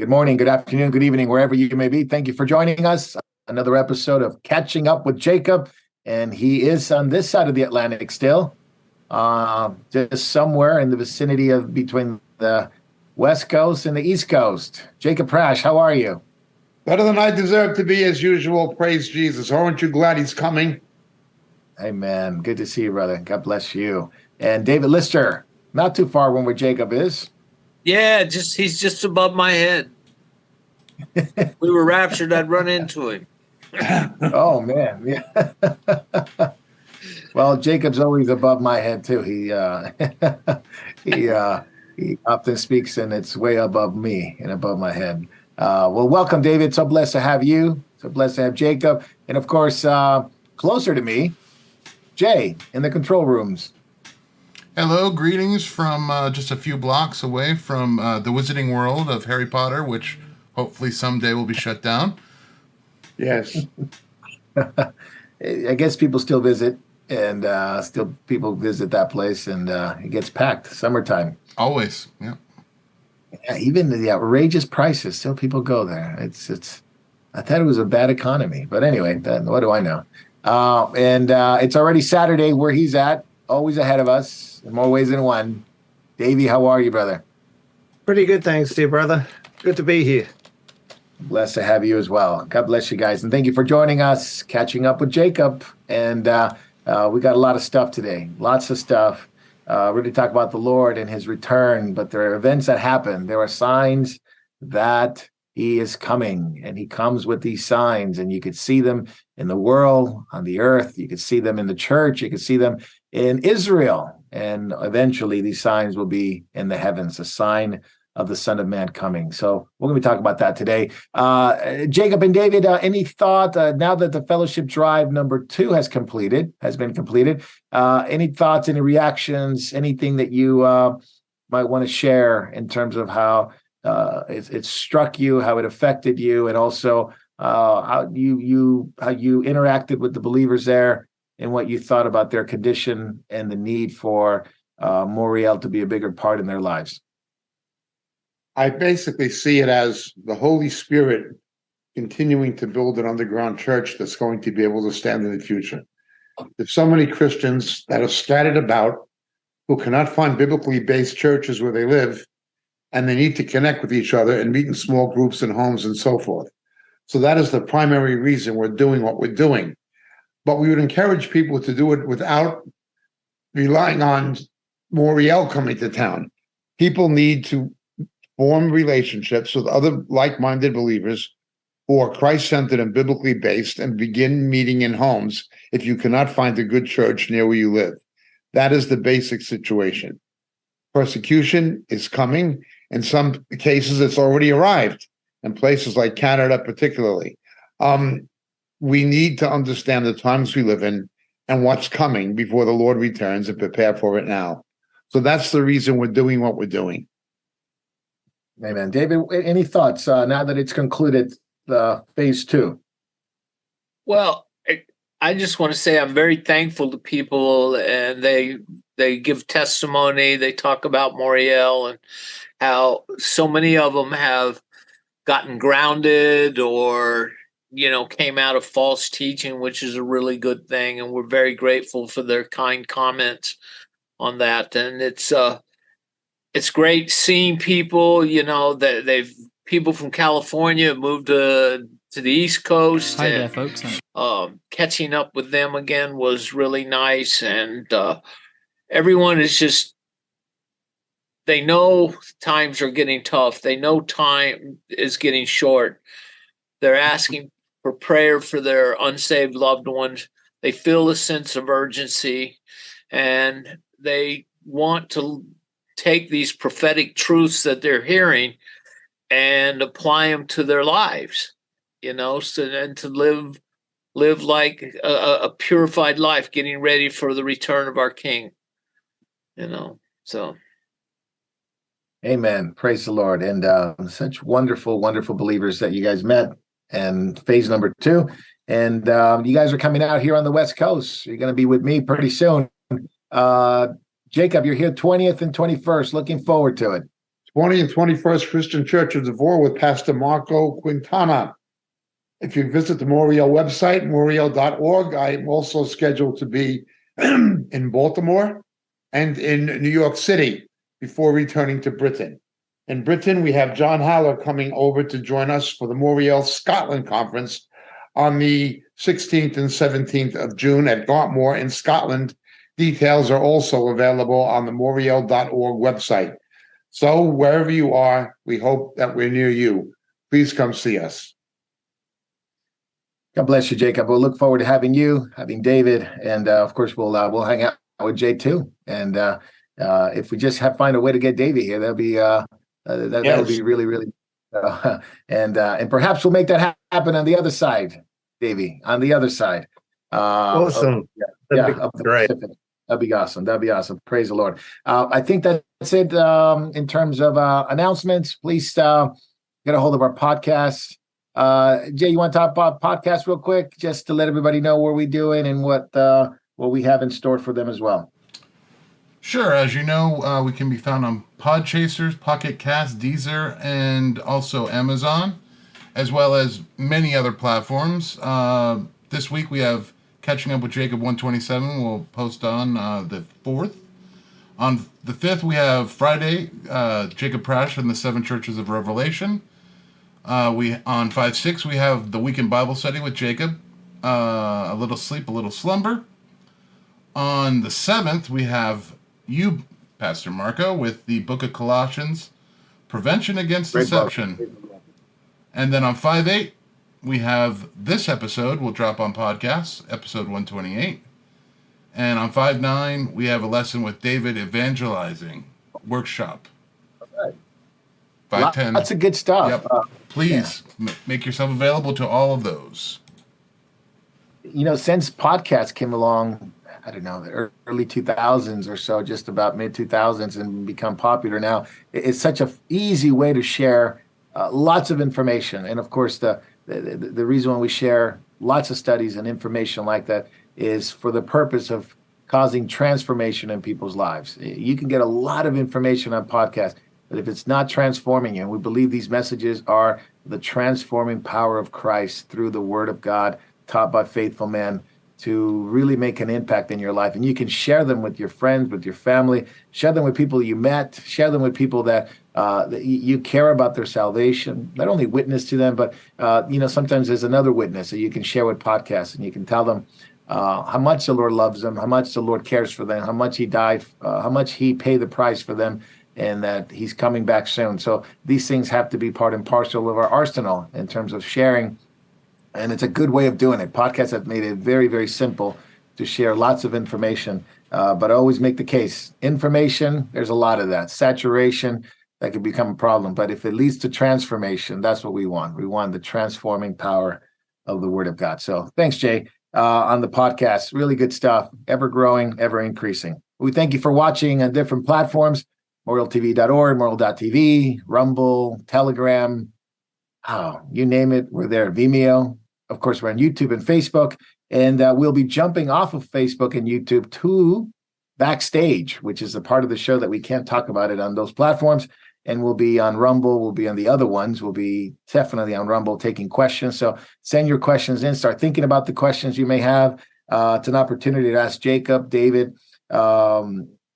Good morning, good afternoon, good evening, wherever you may be. Thank you for joining us. Another episode of Catching Up with Jacob. And he is on this side of the Atlantic still, just somewhere in the vicinity of between the West Coast and the East Coast. Jacob Prash, how are you? Better than I deserve to be, as usual. Praise Jesus. Aren't you glad he's coming? Amen. Good to see you, brother. God bless you. And David Lister, not too far from where Jacob is. Yeah, he's just above my head. We were raptured, I'd run into him. Oh, man. Yeah. Well, Jacob's always above my head, too. He often speaks, and it's way above me and above my head. Well, welcome, David. So blessed to have you. So blessed to have Jacob. And, of course, closer to me, Jay in the control rooms. Hello, greetings from just a few blocks away from the Wizarding World of Harry Potter, which hopefully someday will be shut down. Yes. I guess people still visit, and still people visit that place, and it gets packed summertime. Always, yeah. Yeah, even the outrageous prices, still people go there. It's. I thought it was a bad economy, but anyway, what do I know? And it's already Saturday where he's at, always ahead of us in more ways than one. Davey, how are you, brother? Pretty good, thanks, dear brother. Good to be here. Blessed to have you as well. God bless you guys. And thank you for joining us, catching up with Jacob. And we got a lot of stuff today, lots of stuff. Really talk about the Lord and his return. But there are events that happen. There are signs that he is coming, and he comes with these signs, and you could see them in the world, on the earth. You could see them in the church. You could see them in Israel. And eventually these signs will be in the heavens, a sign of the Son of Man coming. So we're going to be talking about that today. Jacob and David, any thought now that the fellowship drive number 2 has been completed? Any thoughts, any reactions, anything that you might want to share in terms of how it struck you, how it affected you, and also how you interacted with the believers there, and what you thought about their condition and the need for Moriel to be a bigger part in their lives? I basically see it as the Holy Spirit continuing to build an underground church that's going to be able to stand in the future. There's so many Christians that are scattered about who cannot find biblically based churches where they live, and they need to connect with each other and meet in small groups and homes and so forth. So that is the primary reason we're doing what we're doing. But we would encourage people to do it without relying on Moriel coming to town. People need to form relationships with other like-minded believers who are Christ-centered and biblically based, and begin meeting in homes if you cannot find a good church near where you live. That is the basic situation. Persecution is coming. In some cases, it's already arrived, in places like Canada particularly. We need to understand the times we live in and what's coming before the Lord returns, and prepare for it now. So that's the reason we're doing what we're doing. Amen. David, any thoughts now that it's concluded phase 2? Well, I just want to say I'm very thankful to people, and they give testimony. They talk about Moriel and how so many of them have gotten grounded or came out of false teaching, which is a really good thing. And we're very grateful for their kind comments on that. And it's great seeing people, that people from California have moved to the East Coast. Hi there, folks. Catching up with them again was really nice. And everyone is just, they know times are getting tough. They know time is getting short. They're asking for prayer for their unsaved loved ones. They feel a sense of urgency, and they want to take these prophetic truths that they're hearing and apply them to their lives, and to live like a purified life, getting ready for the return of our King, so. Amen. Praise the Lord. And such wonderful, wonderful believers that you guys met, and phase number 2. And you guys are coming out here on the West Coast. You're going to be with me pretty soon. Jacob, you're here 20th and 21st. Looking forward to it. 20 and 21st Christian Church of Devore with Pastor Marco Quintana. If you visit the Moriel website, moriel.org, I'm also scheduled to be in Baltimore and in New York City before returning to Britain. In Britain, we have John Haller coming over to join us for the Moriel Scotland Conference on the 16th and 17th of June at Gartmore in Scotland. Details are also available on the moriel.org website. So wherever you are, we hope that we're near you. Please come see us. God bless you, Jacob. We'll look forward to having you, having David, and of course we'll hang out with Jay too. And if we just find a way to get David here, that'll be that would be really, really. And perhaps we'll make that happen on the other side, Davey. On the other side. Awesome. Yeah, Great. That'd be awesome. That'd be awesome. Praise the Lord. I think that's it in terms of announcements. Please get a hold of our podcast. Jay, you want to talk about podcast real quick, just to let everybody know what we're doing and what we have in store for them as well? Sure. As you know, we can be found on Podchasers, Pocket Cast, Deezer, and also Amazon, as well as many other platforms. This week we have Catching Up with Jacob 127. We'll post on the 4th. On the 5th, we have Friday, Jacob Prash and the Seven Churches of Revelation. On 5-6, we have the Weekend Bible Study with Jacob. A little sleep, a little slumber. On the 7th, we have you, Pastor Marco, with the Book of Colossians, Prevention Against Deception. And then on 5-8, we have this episode. We'll drop on podcasts, episode 128. And on 5-9, we have a lesson with David Evangelizing Workshop. All right. 5-10. Lots of good stuff. Yep. Please make yourself available to all of those. Since podcasts came along, I don't know, the early 2000s or so, just about mid 2000s, and become popular now, it's such an easy way to share lots of information. And of course, the reason why we share lots of studies and information like that is for the purpose of causing transformation in people's lives. You can get a lot of information on podcasts, but if it's not transforming you, and we believe these messages are the transforming power of Christ through the Word of God taught by faithful men to really make an impact in your life. And you can share them with your friends, with your family, share them with people you met, share them with people that you care about their salvation, not only witness to them, but sometimes there's another witness that you can share with podcasts, and you can tell them how much the Lord loves them, how much the Lord cares for them, how much He died, how much He paid the price for them, and that He's coming back soon. So these things have to be part and parcel of our arsenal in terms of sharing. And it's a good way of doing it. Podcasts have made it very, very simple to share lots of information. But I always make the case, information, there's a lot of that. Saturation, that can become a problem. But if it leads to transformation, that's what we want. We want the transforming power of the Word of God. So thanks, Jay, on the podcast. Really good stuff. Ever growing, ever increasing. We thank you for watching on different platforms, morieltv.org, moriel.tv, Rumble, Telegram, you name it, we're there. Vimeo. Of course, we're on YouTube and Facebook, and we'll be jumping off of Facebook and YouTube to Backstage, which is a part of the show that we can't talk about it on those platforms. And we'll be on Rumble. We'll be on the other ones. We'll be definitely on Rumble taking questions. So send your questions in. Start thinking about the questions you may have. It's an opportunity to ask Jacob, David,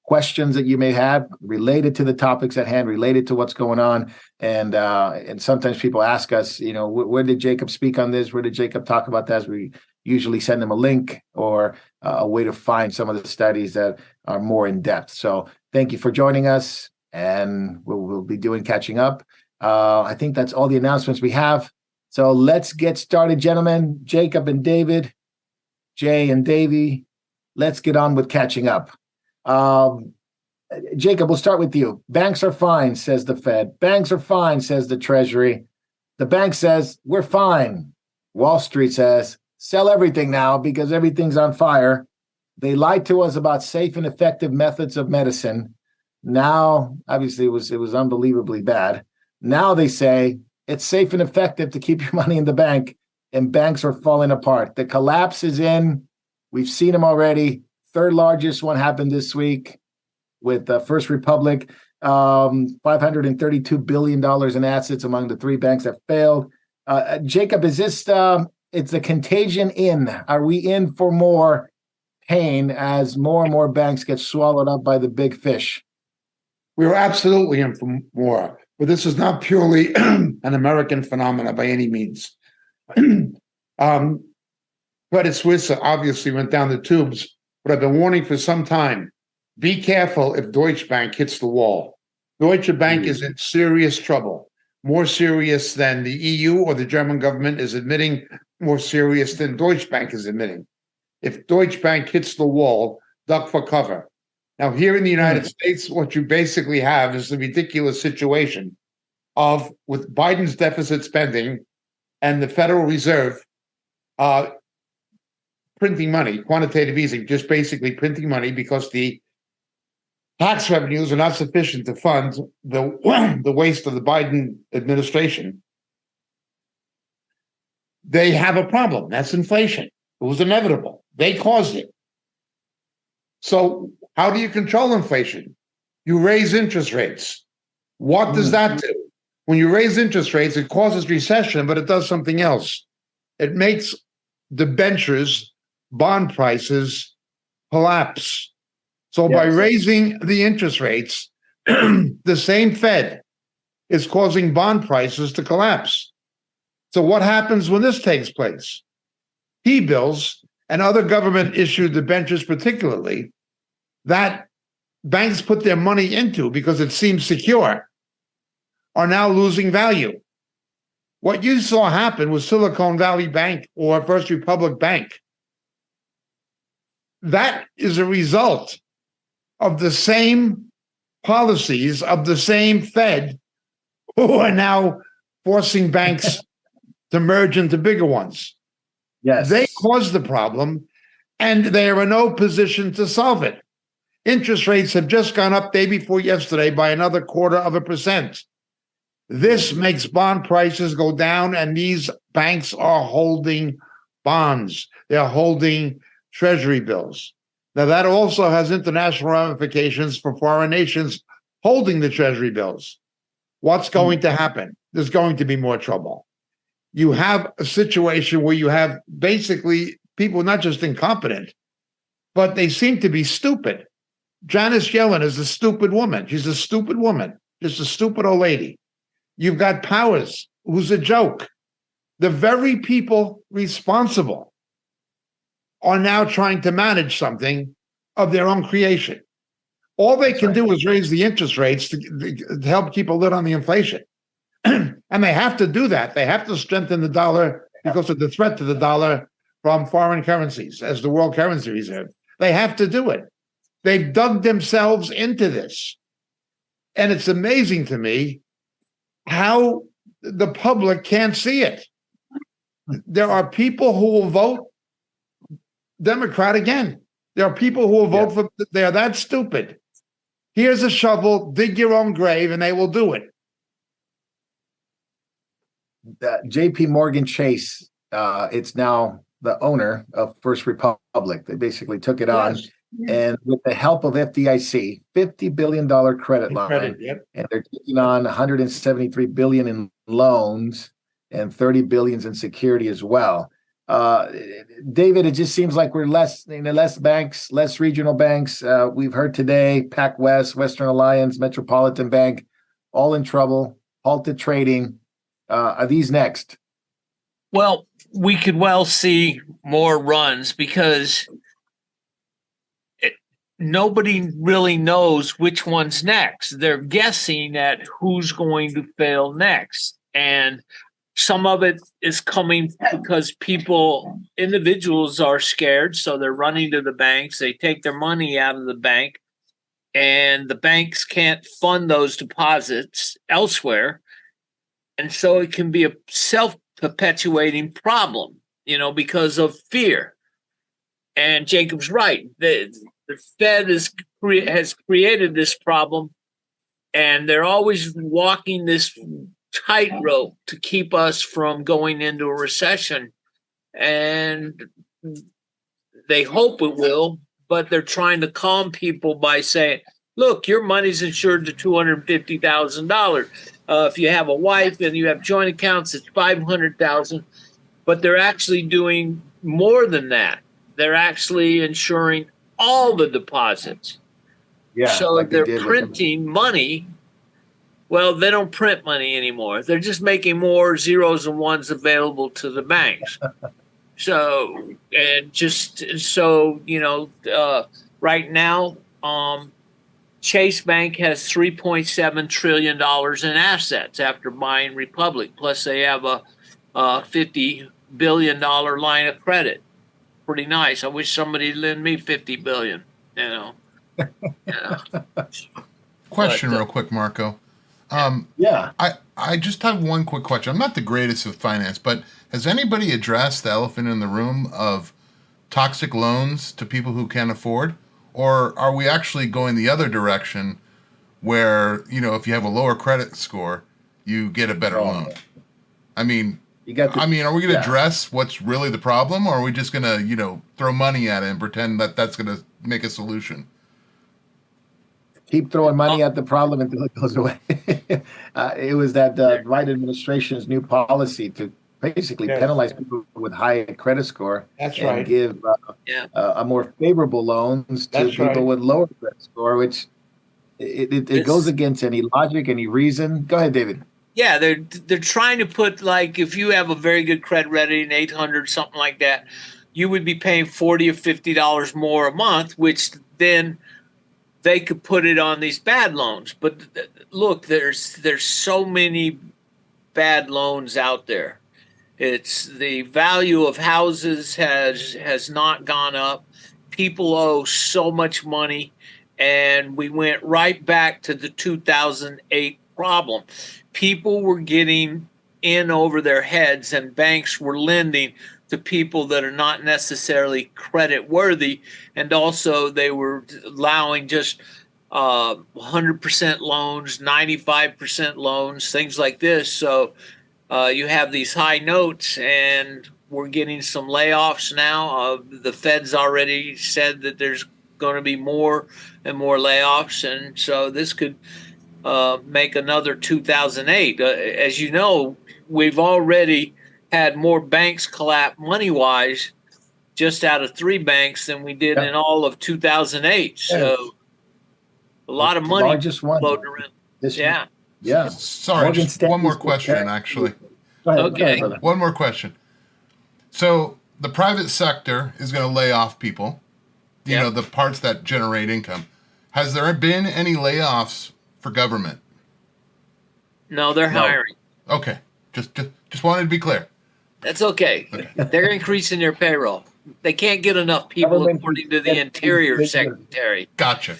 questions that you may have related to the topics at hand, related to what's going on. And sometimes people ask us, where did Jacob speak on this? Where did Jacob talk about that? We usually send them a link or a way to find some of the studies that are more in depth. So thank you for joining us, and we'll be doing catching up. I think that's all the announcements we have. So let's get started, gentlemen. Jacob and David, Jay and Davey, let's get on with catching up. Jacob, we'll start with you. Banks are fine, says the Fed. Banks are fine, says the Treasury. The bank says, we're fine. Wall Street says, sell everything now because everything's on fire. They lied to us about safe and effective methods of medicine. Now, obviously, it was unbelievably bad. Now they say it's safe and effective to keep your money in the bank, and banks are falling apart. The collapse is in. We've seen them already. Third largest one happened this week with First Republic. $532 billion in assets among the three banks that failed. Jacob, is this it's the contagion in? Are we in for more pain as more and more banks get swallowed up by the big fish? We're absolutely in for more, but this is not purely an American phenomenon by any means. Credit Suisse obviously went down the tubes, but I've been warning for some time. Be careful if Deutsche Bank hits the wall. Deutsche Bank is in serious trouble, more serious than the EU or the German government is admitting, more serious than Deutsche Bank is admitting. If Deutsche Bank hits the wall, duck for cover. Now, here in the United States, what you basically have is the ridiculous situation of, with Biden's deficit spending and the Federal Reserve printing money, quantitative easing, just basically printing money because the tax revenues are not sufficient to fund the waste of the Biden administration. They have a problem. That's inflation. It was inevitable. They caused it. So how do you control inflation? You raise interest rates. What does that do? When you raise interest rates, it causes recession, but it does something else. It makes debentures, bond prices collapse. So by raising the interest rates, the same Fed is causing bond prices to collapse. So what happens when this takes place? T-bills and other government-issued debentures particularly, that banks put their money into because it seems secure, are now losing value. What you saw happen with Silicon Valley Bank or First Republic Bank, that is a result of the same policies of the same Fed who are now forcing banks to merge into bigger ones. Yes. They caused the problem, and they are in no position to solve it. Interest rates have just gone up day before yesterday by another 0.25%. This makes bond prices go down, and these banks are holding bonds. They're holding treasury bills. Now, that also has international ramifications for foreign nations holding the treasury bills. What's going to happen? There's going to be more trouble. You have a situation where you have basically people not just incompetent, but they seem to be stupid. Janet Yellen is a stupid woman. She's a stupid woman, just a stupid old lady. You've got Powers, who's a joke. The very people responsible are now trying to manage something of their own creation. All they can do is raise the interest rates to help keep a lid on the inflation. And they have to do that. They have to strengthen the dollar because of the threat to the dollar from foreign currencies as the world currency reserve. They have to do it. They've dug themselves into this. And it's amazing to me how the public can't see it. There are people who will vote Democrat again. There are people who will vote for, they're that stupid. Here's a shovel, dig your own grave, and they will do it. JP Morgan Chase, it's now the owner of First Republic. They basically took it on. And with the help of FDIC, $50 billion credit line, and they're taking on $173 billion in loans and $30 billion in security as well. David, it just seems like we're less banks, less regional banks. We've heard today, PacWest, Western Alliance, Metropolitan Bank, all in trouble, halted trading. Are these next? Well, we could well see more runs because nobody really knows which one's next. They're guessing at who's going to fail next. And some of it is coming because individuals are scared. So they're running to the banks. They take their money out of the bank and the banks can't fund those deposits elsewhere. And so it can be a self-perpetuating problem, because of fear. And Jacob's right. The Fed has created this problem, and they're always walking this tightrope to keep us from going into a recession. And they hope it will, but they're trying to calm people by saying, look, your money's insured to $250,000. If you have a wife and you have joint accounts, it's $500,000. But they're actually doing more than that. They're actually insuring all the deposits. Yeah, So like they they're did with the- printing money. Well, they don't print money anymore. They're just making more zeros and ones available to the banks. So, and just so, right now, Chase Bank has $3.7 trillion in assets after buying Republic. Plus, they have a $50 billion line of credit. Pretty nice. I wish somebody'd lend me $50 billion. Question But, real quick, Marco. Yeah. I just have one quick question. I'm not the greatest with finance, but has anybody addressed the elephant in the room of toxic loans to people who can't afford? Or are we actually going the other direction where, if you have a lower credit score, you get a better loan? I mean, are we going to address what's really the problem, or are we just going to, throw money at it and pretend that that's going to make a solution? Keep throwing money at the problem until it goes away. It was that Biden administration's new policy to basically penalize people with high credit score and give a more favorable loans to people with lower credit score, which it goes against any logic, any reason. Go ahead, David. Yeah, they're trying to put, like, if you have a very good credit rating, 800, something like that, you would be paying $40 or $50 more a month, which then they could put it on these bad loans. But look, there's so many bad loans out there. It's the value of houses has not gone up. People owe so much money, and we went right back to the 2008 problem. People were getting in over their heads, and banks were lending to people that are not necessarily credit worthy, and also they were allowing just 100% loans, 95% loans, things like this. So you have these high notes, and we're getting some layoffs now. The Fed's already said that there's going to be more and more layoffs, and so this could make another 2008. As you know, we've already had more banks collapse money-wise just out of 3 banks than we did in all of 2008. So a lot of money Largest one floating around. Yeah. Sorry, Morgan just one more Stanley's question, preparing- actually. Go ahead, Okay. brother. One more question. So the private sector is going to lay off people, the parts that generate income. Has there been any layoffs for government? No, they're hiring. Okay. Just wanted to be clear. That's okay. They're increasing their payroll. They can't get enough people, Government- according to the Interior Secretary. Gotcha.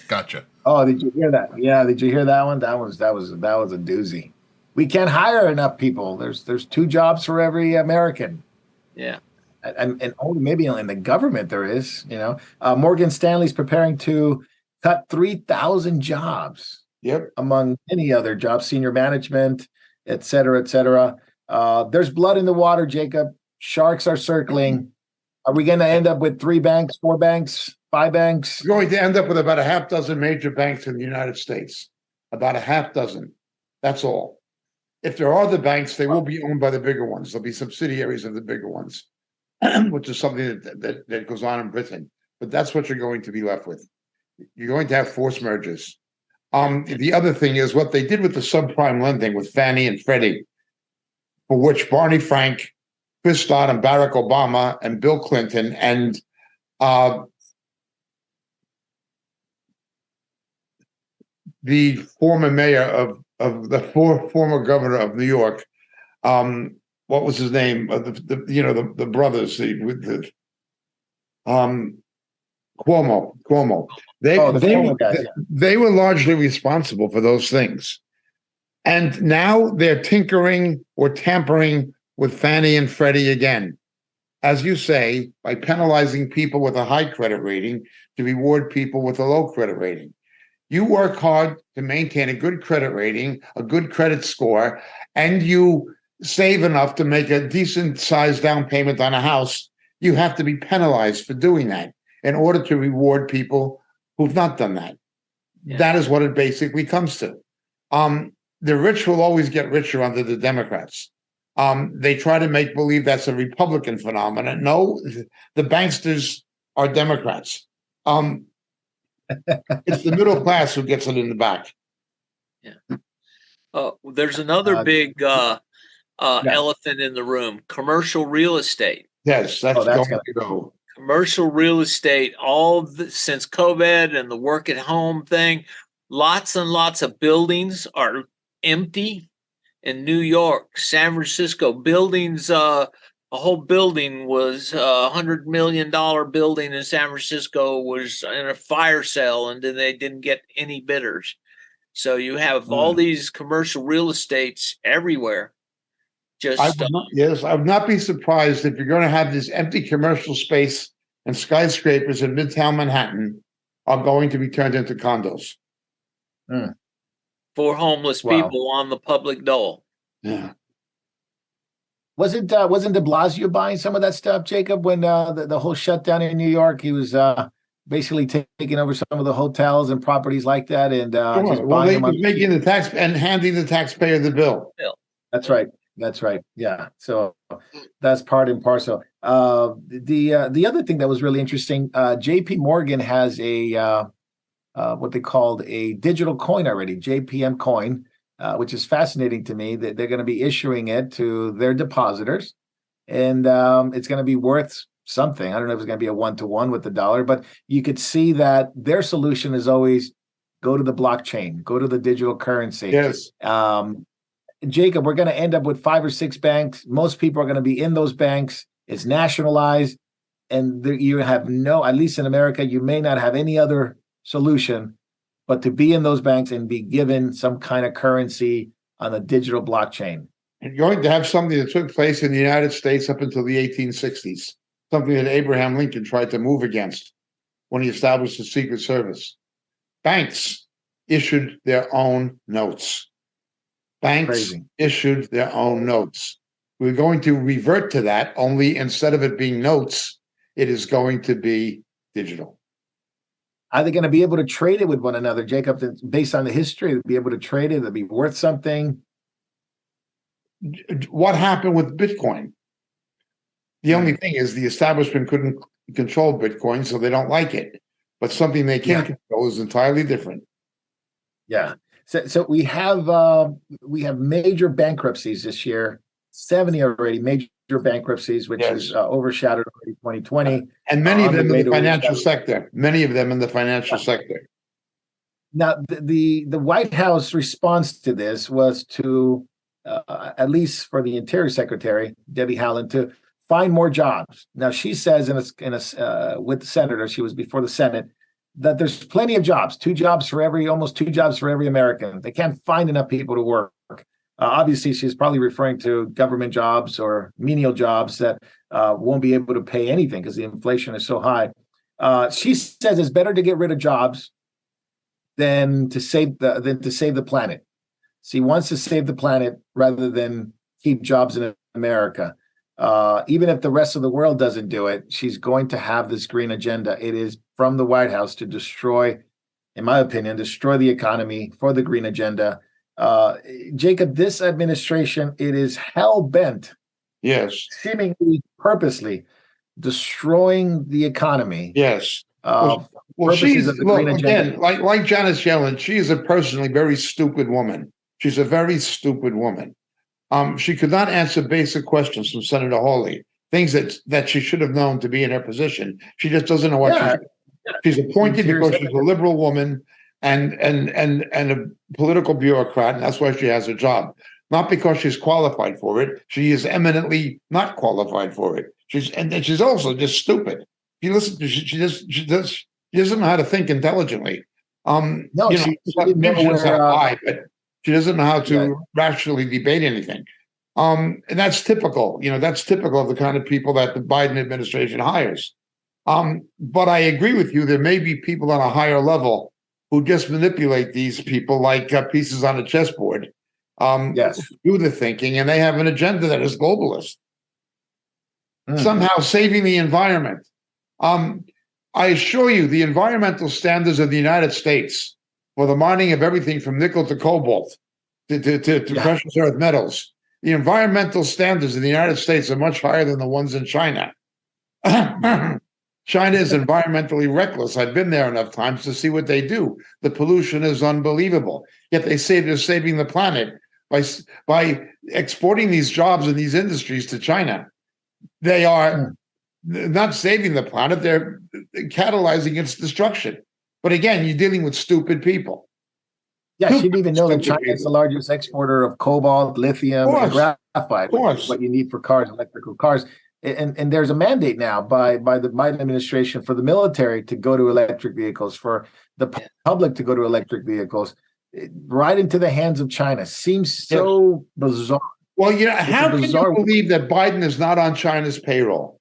Oh, did you hear that? Yeah, did you hear that one? That was a doozy. We can't hire enough people. There's 2 jobs for every American. Yeah. And only maybe in the government there is, Morgan Stanley's preparing to cut 3,000 jobs. Yep. Among many other jobs, senior management, et cetera, et cetera. There's blood in the water, Jacob. Sharks are circling. Are we going to end up with 3 banks, 4 banks, 5 banks? We're going to end up with about a half dozen major banks in the United States. About a half dozen. That's all. If there are the banks, they will be owned by the bigger ones. There'll be subsidiaries of the bigger ones, which is something that goes on in Britain. But that's what you're going to be left with. You're going to have forced mergers. The other thing is what they did with the subprime lending with Fannie and Freddie, for which Barney Frank, Chris Dodd, and Barack Obama, and Bill Clinton, and the former mayor of the former governor of New York, what was his name? The brothers, Cuomo. They were largely responsible for those things, and now they're tinkering or tampering with Fannie and Freddie again, as you say, by penalizing people with a high credit rating to reward people with a low credit rating. You work hard to maintain a good credit rating, a good credit score, and you save enough to make a decent sized down payment on a house. You have to be penalized for doing that in order to reward people who've not done that. That is what it basically comes to. The rich will always get richer under the Democrats. They try to make believe that's a Republican phenomenon. No, the banksters are Democrats. It's the middle class who gets it in the back. Yeah. There's another big elephant in the room: commercial real estate. Yes, that's going to go. Commercial real estate, since COVID and the work at home thing, lots and lots of buildings are empty in New York, San Francisco. Buildings, a whole building was $100 million building in San Francisco was in a fire sale, and then they didn't get any bidders. So you have all these commercial real estates everywhere. I would not be surprised if you're going to have this empty commercial space and skyscrapers in Midtown Manhattan are going to be turned into condos. For homeless people on the public dole. Yeah. Wasn't De Blasio buying some of that stuff, Jacob, when the whole shutdown in New York? He was basically taking over some of the hotels and properties like that, and just buying them. Making the tax and handing the taxpayer the bill. That's right. That's right. Yeah. So that's part and parcel. The other thing that was really interesting, JP Morgan has a what they called a digital coin already, JPM coin, which is fascinating to me that they're going to be issuing it to their depositors, and it's going to be worth something. I don't know if it's going to be a 1-to-1 with the dollar, but you could see that their solution is always go to the blockchain, go to the digital currency. Yes. Jacob, we're going to end up with 5 or 6 banks. Most people are going to be in those banks. It's nationalized, and you have at least in America, you may not have any other solution but to be in those banks and be given some kind of currency on a digital blockchain. And you're going to have something that took place in the United States up until the 1860s, something that Abraham Lincoln tried to move against when he established the Secret Service. Banks issued their own notes. Banks issued their own notes. We're going to revert to that, only instead of it being notes, it is going to be digital. Are they going to be able to trade it with one another, Jacob? Based on the history, they'll be able to trade it, it'll be worth something. What happened with Bitcoin? The only thing is the establishment couldn't control Bitcoin, so they don't like it. But something they can control is entirely different. Yeah. So we have major bankruptcies this year, 70 already major bankruptcies, which is overshadowed already 2020. And many of them in the financial sector. Many of them in the financial sector. Now, the White House response to this was to, at least for the Interior Secretary, Debbie Haaland, to find more jobs. Now, she says with the senator, she was before the Senate, that there's plenty of jobs, almost two jobs for every American. They can't find enough people to work. Obviously, she's probably referring to government jobs or menial jobs that won't be able to pay anything because the inflation is so high. She says it's better to get rid of jobs than to save the planet. She wants to save the planet rather than keep jobs in America. Even if the rest of the world doesn't do it, she's going to have this green agenda. It is from the White House to destroy, in my opinion, the economy for the green agenda. Jacob, this administration, it is hell-bent, seemingly purposely, destroying the economy. Yes. Well, she's again, like Janet Yellen, she is a personally very stupid woman. She's a very stupid woman. She could not answer basic questions from Senator Hawley, things that she should have known to be in her position. She just doesn't know what she's doing. She's appointed because she's a liberal woman and a political bureaucrat, and that's why she has a job. Not because she's qualified for it. She is eminently not qualified for it. She's also just stupid. You listen to she doesn't know how to think intelligently. She doesn't know how to rationally debate anything. And that's typical. That's typical of the kind of people that the Biden administration hires. But I agree with you. There may be people on a higher level who just manipulate these people like pieces on a chessboard. Do the thinking, and they have an agenda that is globalist. Somehow saving the environment. I assure you, the environmental standards of the United States for the mining of everything from nickel to cobalt to precious earth metals. The environmental standards in the United States are much higher than the ones in China. China is environmentally reckless. I've been there enough times to see what they do. The pollution is unbelievable. Yet they say they're saving the planet by exporting these jobs and these industries to China. They are not saving the planet, they're catalyzing its destruction. But again, you're dealing with stupid people. Yeah, she didn't even know that China is the largest exporter of cobalt, lithium, and graphite, which is what you need for cars, electrical cars. And there's a mandate now by the Biden administration for the military to go to electric vehicles, for the public to go to electric vehicles, right into the hands of China. Seems so bizarre. Well, how can you believe that Biden is not on China's payroll?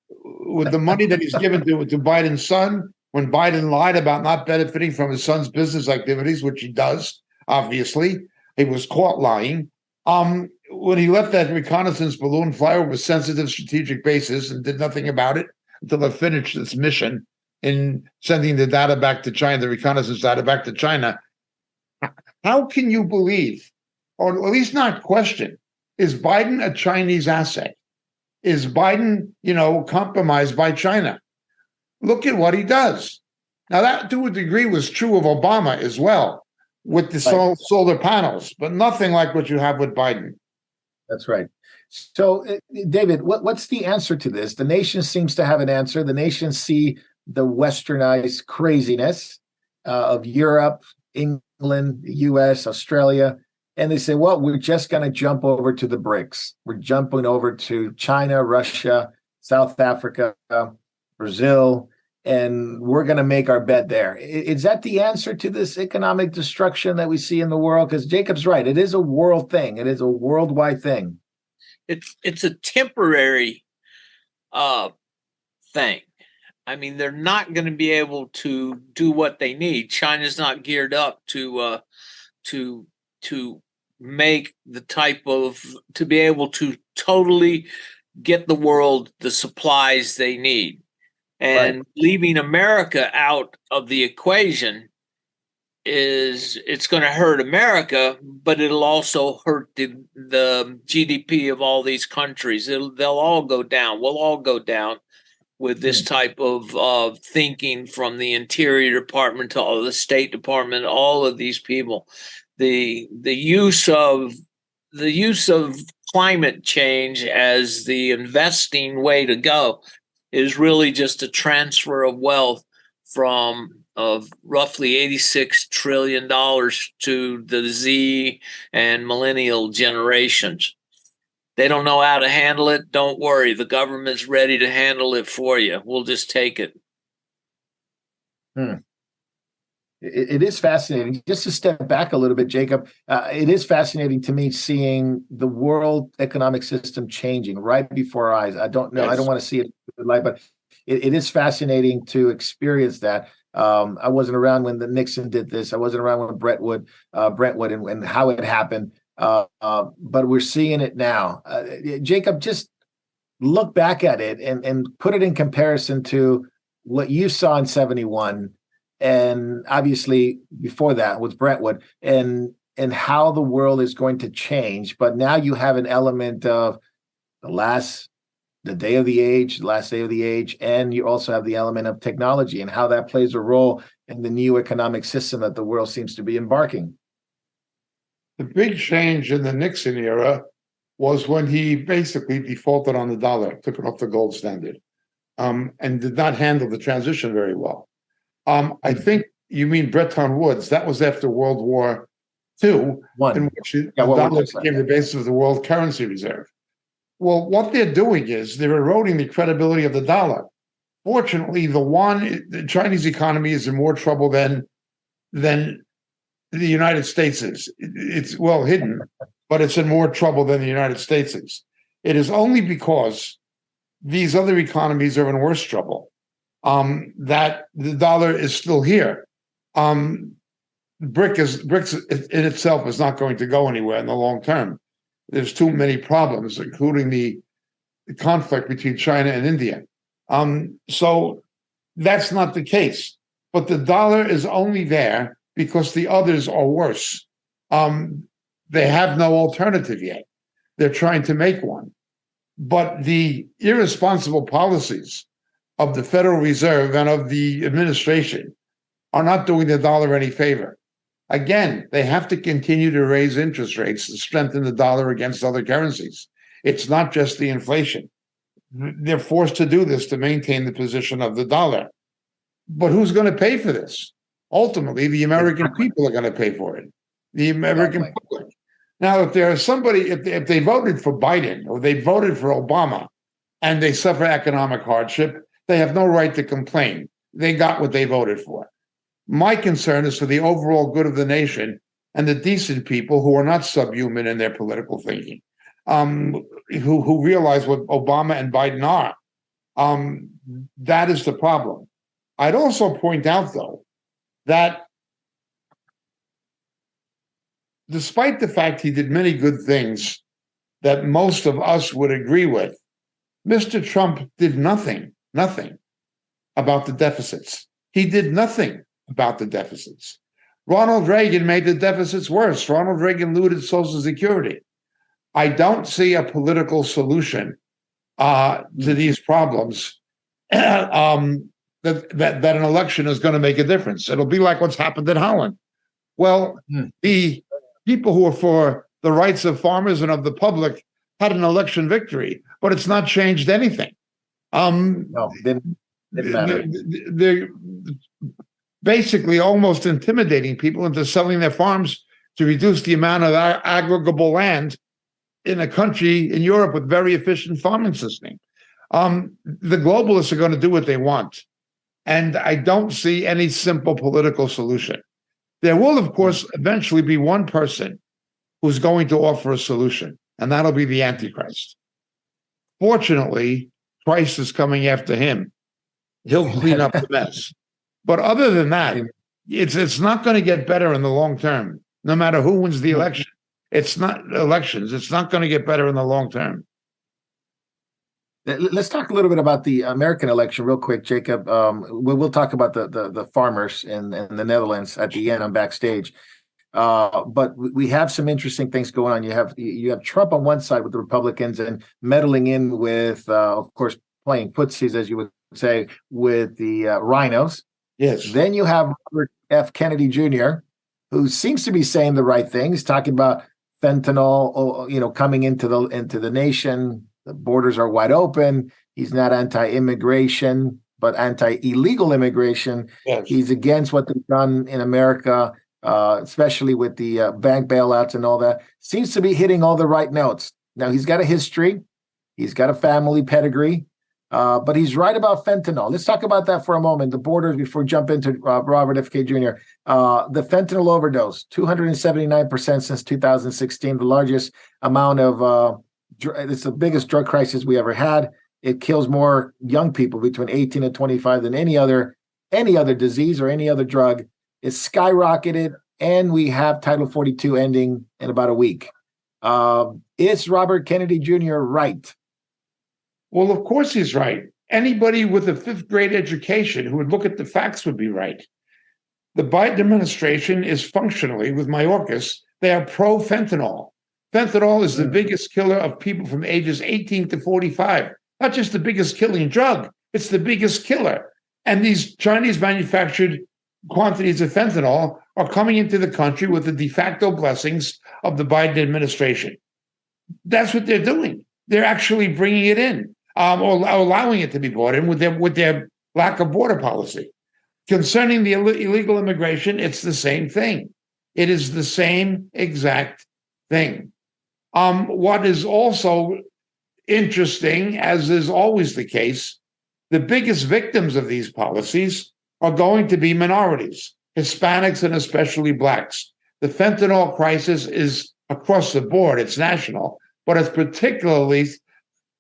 With the money that he's given to Biden's son, when Biden lied about not benefiting from his son's business activities, which he does, obviously, he was caught lying. When he let that reconnaissance balloon fly over sensitive strategic bases and did nothing about it until it finished its mission in sending the data back to China, the reconnaissance data back to China, how can you believe, or at least not question, is Biden a Chinese asset? Is Biden, compromised by China? Look at what he does. Now, that to a degree was true of Obama as well, with the solar panels, but nothing like what you have with Biden. That's right. So, David, what's the answer to this? The nation seems to have an answer. The nation see the westernized craziness of Europe, England, the U.S., Australia, and they say, well, we're just going to jump over to the BRICS. We're jumping over to China, Russia, South Africa, Brazil, and we're going to make our bet there. Is that the answer to this economic destruction that we see in the world? Because Jacob's right. It is a world thing. It is a worldwide thing. It's a temporary thing. I mean, they're not going to be able to do what they need. China's not geared up to make the type of, to be able to totally get the world the supplies they need. And leaving America out of the equation it's going to hurt America, but it'll also hurt the GDP of all these countries. They'll all go down. We'll all go down with this type of thinking, from the Interior Department to all the State Department, all of these people. The use of climate change as the investing way to go is really just a transfer of wealth from roughly $86 trillion to the Z and millennial generations. They don't know how to handle it. Don't worry. The government's ready to handle it for you. We'll just take it. It is fascinating. Just to step back a little bit, Jacob, it is fascinating to me seeing the world economic system changing right before our eyes. I don't know. Yes. I don't want to see it live, but it is fascinating to experience that. I wasn't around when the Nixon did this. I wasn't around when Brentwood and how it happened. But we're seeing it now. Jacob, just look back at it and put it in comparison to what you saw in 71. And obviously before that with Brentwood, and how the world is going to change. But now you have an element of the last day of the age, and you also have the element of technology and how that plays a role in the new economic system that the world seems to be embarking. The big change in the Nixon era was when he basically defaulted on the dollar, took it off the gold standard, and did not handle the transition very well. I think you mean Bretton Woods. That was after World War II, in which the dollar became the basis of the world currency reserve. Well, what they're doing is they're eroding the credibility of the dollar. Fortunately, the Chinese economy is in more trouble than the United States is. It's well hidden, but it's in more trouble than the United States is. It is only because these other economies are in worse trouble that the dollar is still here. BRICS in itself is not going to go anywhere in the long term. There's too many problems, including the conflict between China and India. So that's not the case. But the dollar is only there because the others are worse. They have no alternative yet. They're trying to make one. But the irresponsible policies of the Federal Reserve and of the administration are not doing the dollar any favor. Again, they have to continue to raise interest rates to strengthen the dollar against other currencies. It's not just the inflation. They're forced to do this to maintain the position of the dollar. But who's going to pay for this? Ultimately, the American people are going to pay for it. The American public. Now, if there's somebody, if they voted for Biden or they voted for Obama and they suffer economic hardship, they have no right to complain. They got what they voted for. My concern is for the overall good of the nation and the decent people who are not subhuman in their political thinking, who realize what Obama and Biden are. That is the problem. I'd also point out, though, that despite the fact he did many good things that most of us would agree with, Mr. Trump did nothing about the deficits. He did nothing about the deficits. Ronald Reagan made the deficits worse. Ronald Reagan looted Social Security. I don't see a political solution to these problems that an election is going to make a difference. It'll be like what's happened in Holland. Well, the people who are for the rights of farmers and of the public had an election victory, but it's not changed anything. No, didn't matter. They're basically almost intimidating people into selling their farms to reduce the amount of aggregable land in a country in Europe with very efficient farming system. The globalists are going to do what they want. And I don't see any simple political solution. There will, of course, eventually be one person who's going to offer a solution, and that'll be the Antichrist. Fortunately, Christ is coming after him. He'll clean up the mess. But other than that, it's not going to get better in the long term, no matter who wins the election. It's not elections. It's not going to get better in the long term. Let's talk a little bit about the American election real quick, Jacob. We'll talk about the farmers in the Netherlands at the end on backstage. But we have some interesting things going on. You have Trump on one side with the Republicans and meddling in with, of course, playing footsies, as you would say, with the rhinos. Yes. Then you have Robert F. Kennedy Jr., who seems to be saying the right things, talking about fentanyl, coming into the nation. The borders are wide open. He's not anti-immigration, but anti-illegal immigration. Yes. He's against what they've done in America, especially with the bank bailouts and all that. Seems to be hitting all the right notes. Now, he's got a history. He's got a family pedigree. But he's right about fentanyl. Let's talk about that for a moment. The borders, before we jump into Robert F. K. Jr. The fentanyl overdose, 279% since 2016, the largest amount of, it's the biggest drug crisis we ever had. It kills more young people between 18 and 25 than any other disease or any other drug. It's skyrocketed, and we have Title 42 ending in about a week. Is Robert Kennedy Jr. right? Well, of course he's right. Anybody with a fifth grade education who would look at the facts would be right. The Biden administration is functionally, with Mayorkas, they are pro-fentanyl. Fentanyl is the biggest killer of people from ages 18 to 45. Not just the biggest killing drug, it's the biggest killer. And these Chinese manufactured quantities of fentanyl are coming into the country with the de facto blessings of the Biden administration. That's what they're doing. They're actually bringing it in. Or allowing it to be brought in with their lack of border policy. Concerning the illegal immigration, it's the same thing. It is the same exact thing. What is also interesting, as is always the case, the biggest victims of these policies are going to be minorities, Hispanics and especially Blacks. The fentanyl crisis is across the board, it's national, but it's particularly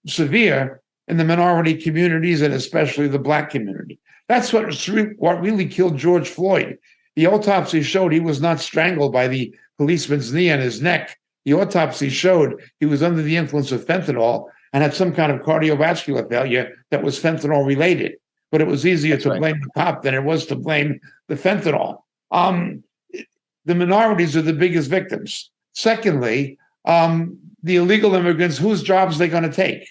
severe in the minority communities and especially the Black community. That's what really killed George Floyd. The autopsy showed he was not strangled by the policeman's knee on his neck. The autopsy showed he was under the influence of fentanyl and had some kind of cardiovascular failure that was fentanyl related. But it was easier to blame the cop than it was to blame the fentanyl. the minorities are the biggest victims. Secondly, the illegal immigrants, whose jobs are they going to take?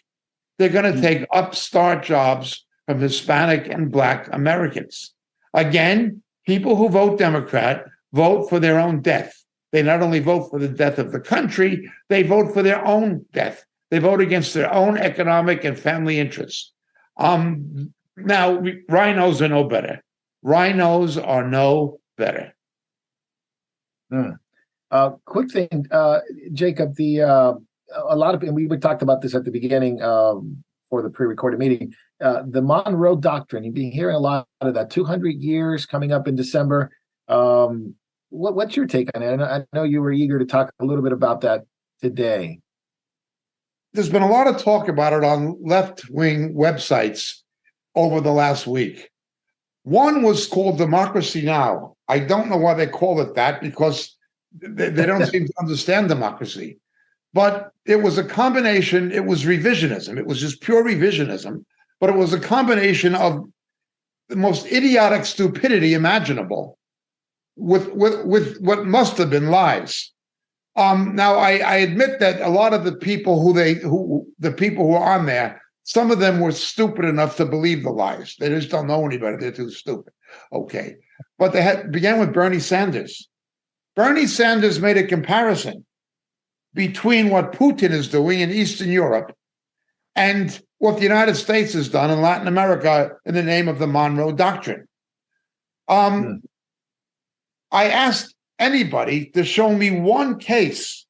They're going to take upstart jobs from Hispanic and Black Americans. Again, people who vote Democrat vote for their own death. They not only vote for the death of the country, they vote for their own death. They vote against their own economic and family interests. Now, rhinos are no better. Rhinos are no better. Quick thing, Jacob, a lot of, and we talked about this at the beginning for the pre-recorded meeting, the Monroe Doctrine. You've been hearing a lot of that, 200 years coming up in December. What's your take on it? I know you were eager to talk a little bit about that today. There's been a lot of talk about it on left-wing websites over the last week. One was called Democracy Now! I don't know why they call it that, because they don't seem to understand democracy. But it was a combination, it was revisionism. It was just pure revisionism, but it was a combination of the most idiotic stupidity imaginable with what must have been lies. Now, I admit that a lot of the people who are on there, some of them were stupid enough to believe the lies. They just don't know any better. They're too stupid. Okay. But they began with Bernie Sanders. Bernie Sanders made a comparison between what Putin is doing in Eastern Europe and what the United States has done in Latin America in the name of the Monroe Doctrine. I asked anybody to show me one case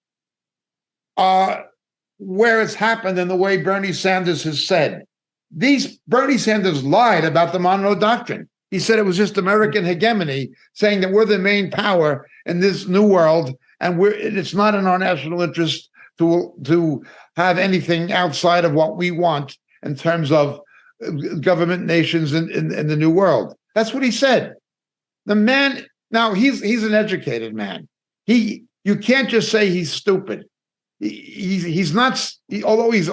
where it's happened in the way Bernie Sanders has said. Bernie Sanders lied about the Monroe Doctrine. He said it was just American hegemony, saying that we're the main power in this new world, and it's not in our national interest to have anything outside of what we want in terms of government nations in the new world. That's what he said. The man, now he's an educated man. You can't just say he's stupid. He's not, although he's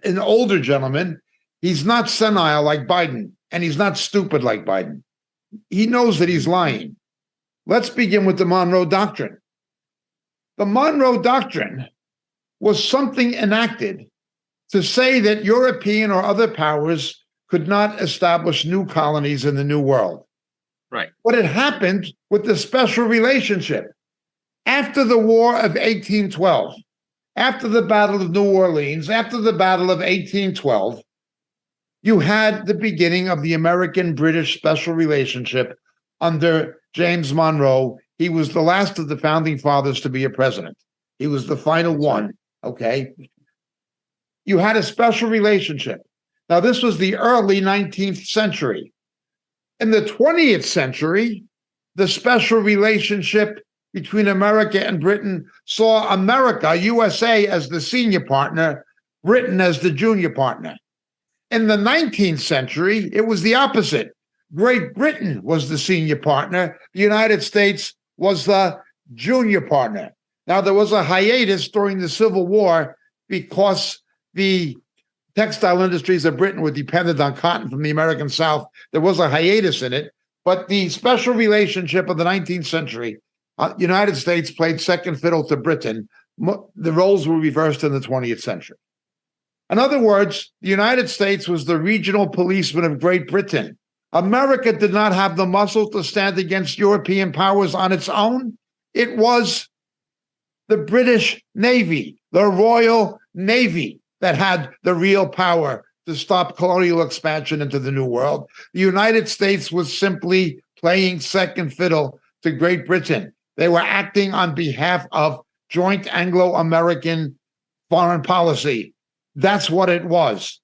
an older gentleman, he's not senile like Biden, and he's not stupid like Biden. He knows that he's lying. Let's begin with the Monroe Doctrine. The Monroe Doctrine was something enacted to say that European or other powers could not establish new colonies in the New World. Right. What had happened with the special relationship after the War of 1812, after the Battle of New Orleans, after the Battle of 1812, you had the beginning of the American-British special relationship under James Monroe. He was the last of the founding fathers to be a president. He was the final one, okay? You had a special relationship. Now, this was the early 19th century. In the 20th century, the special relationship between America and Britain saw America, USA, as the senior partner, Britain as the junior partner. In the 19th century, it was the opposite. Great Britain was the senior partner. The United States was the junior partner. Now, there was a hiatus during the Civil War because the textile industries of Britain were dependent on cotton from the American South. There was a hiatus in it, but the special relationship of the 19th century, United States played second fiddle to Britain. The roles were reversed in the 20th century. In other words, the United States was the regional policeman of Great Britain. America did not have the muscle to stand against European powers on its own. It was the British Navy, the Royal Navy, that had the real power to stop colonial expansion into the New World. The United States was simply playing second fiddle to Great Britain. They were acting on behalf of joint Anglo-American foreign policy. That's what it was.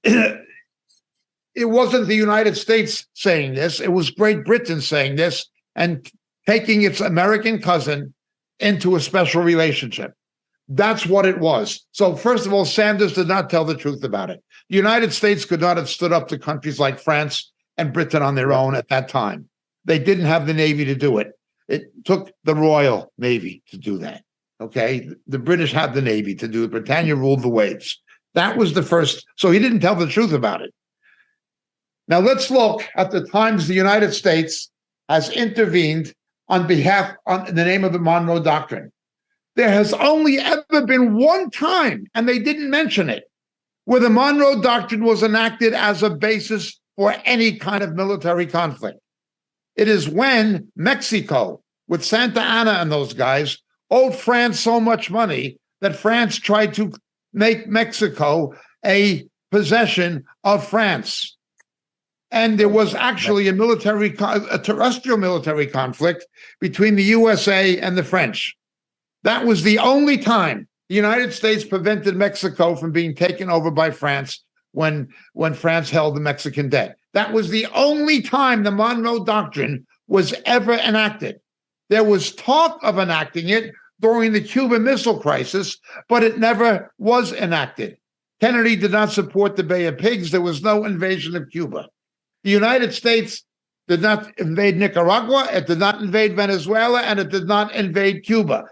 It wasn't the United States saying this. It was Great Britain saying this and taking its American cousin into a special relationship. That's what it was. So first of all, Sanders did not tell the truth about it. The United States could not have stood up to countries like France and Britain on their own at that time. They didn't have the Navy to do it. It took the Royal Navy to do that. Okay, the British had the Navy to do it. Britannia ruled the waves. That was the first. So he didn't tell the truth about it. Now let's look at the times the United States has intervened on in the name of the Monroe Doctrine. There has only ever been one time, and they didn't mention it, where the Monroe Doctrine was enacted as a basis for any kind of military conflict. It is when Mexico, with Santa Anna and those guys, owed France so much money that France tried to make Mexico a possession of France. And there was actually a terrestrial military conflict between the USA and the French. That was the only time the United States prevented Mexico from being taken over by France when France held the Mexican debt. That was the only time the Monroe Doctrine was ever enacted. There was talk of enacting it during the Cuban Missile Crisis, but it never was enacted. Kennedy did not support the Bay of Pigs. There was no invasion of Cuba. The United States did not invade Nicaragua, it did not invade Venezuela, and it did not invade Cuba.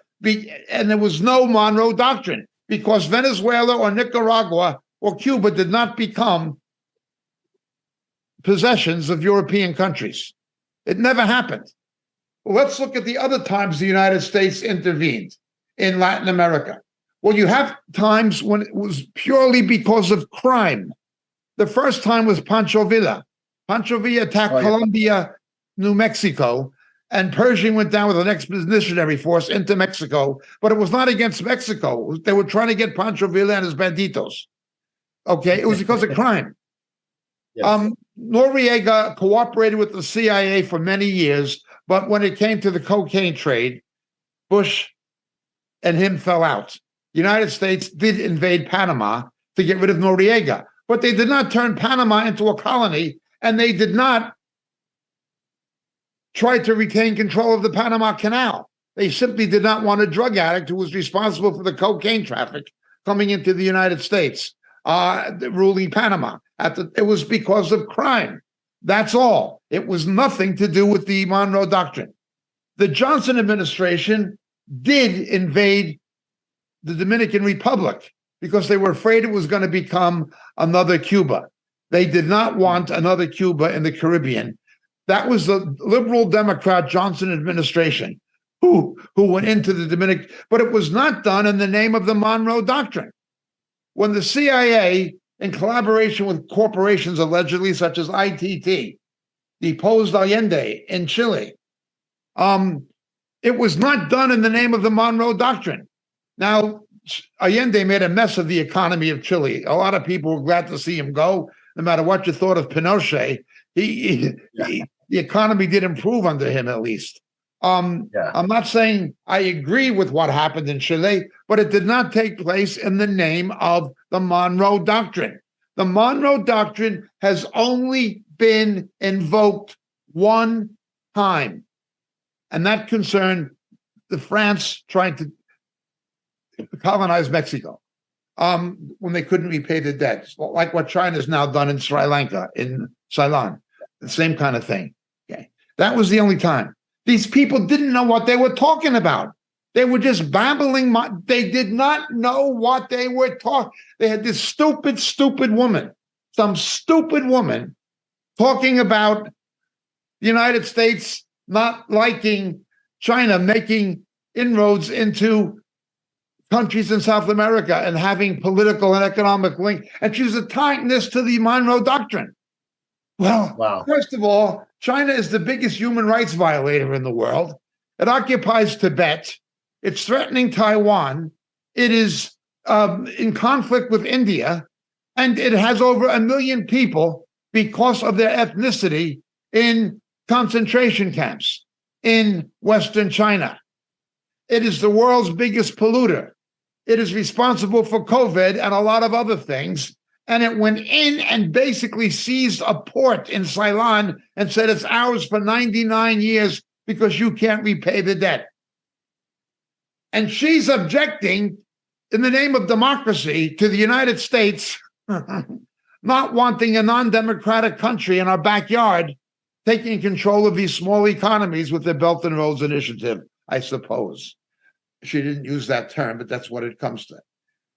And there was no Monroe Doctrine because Venezuela or Nicaragua or Cuba did not become possessions of European countries. It never happened. Well, let's look at the other times the United States intervened in Latin America. Well, you have times when it was purely because of crime. The first time was Pancho Villa. Pancho Villa attacked Colombia, New Mexico, and Pershing went down with an expeditionary force into Mexico, but it was not against Mexico. They were trying to get Pancho Villa and his banditos. Okay, it was because of crime. Yes. Noriega cooperated with the CIA for many years, but when it came to the cocaine trade, Bush and him fell out. The United States did invade Panama to get rid of Noriega, but they did not turn Panama into a colony, and they did not try to retain control of the Panama Canal. They simply did not want a drug addict who was responsible for the cocaine traffic coming into the United States, ruling Panama. It was because of crime. That's all. It was nothing to do with the Monroe Doctrine. The Johnson administration did invade the Dominican Republic because they were afraid it was going to become another Cuba. They did not want another Cuba in the Caribbean. That was the liberal Democrat Johnson administration who went into the Dominican, but it was not done in the name of the Monroe Doctrine. When the CIA, in collaboration with corporations allegedly such as ITT, deposed Allende in Chile, it was not done in the name of the Monroe Doctrine. Now, Allende made a mess of the economy of Chile. A lot of people were glad to see him go. No matter what you thought of Pinochet, the economy did improve under him, at least. I'm not saying I agree with what happened in Chile, but it did not take place in the name of the Monroe Doctrine. The Monroe Doctrine has only been invoked one time, and that concerned the France trying to colonize Mexico when they couldn't repay the debt, like what China's now done in Sri Lanka, in Ceylon, the same kind of thing. Okay, that was the only time. These people didn't know what they were talking about. They were just babbling. They did not know what they were talking. They had this stupid woman, some stupid woman, talking about the United States not liking China making inroads into countries in South America and having political and economic link. And she was tying this to the Monroe Doctrine. Well, First of all, China is the biggest human rights violator in the world. It occupies Tibet. It's threatening Taiwan. It is in conflict with India. And it has over 1 million people because of their ethnicity in concentration camps in Western China. It is the world's biggest polluter. It is responsible for COVID and a lot of other things. And it went in and basically seized a port in Ceylon and said it's ours for 99 years because you can't repay the debt. And she's objecting in the name of democracy to the United States not wanting a non-democratic country in our backyard taking control of these small economies with their Belt and Roads Initiative, I suppose. She didn't use that term, but that's what it comes to.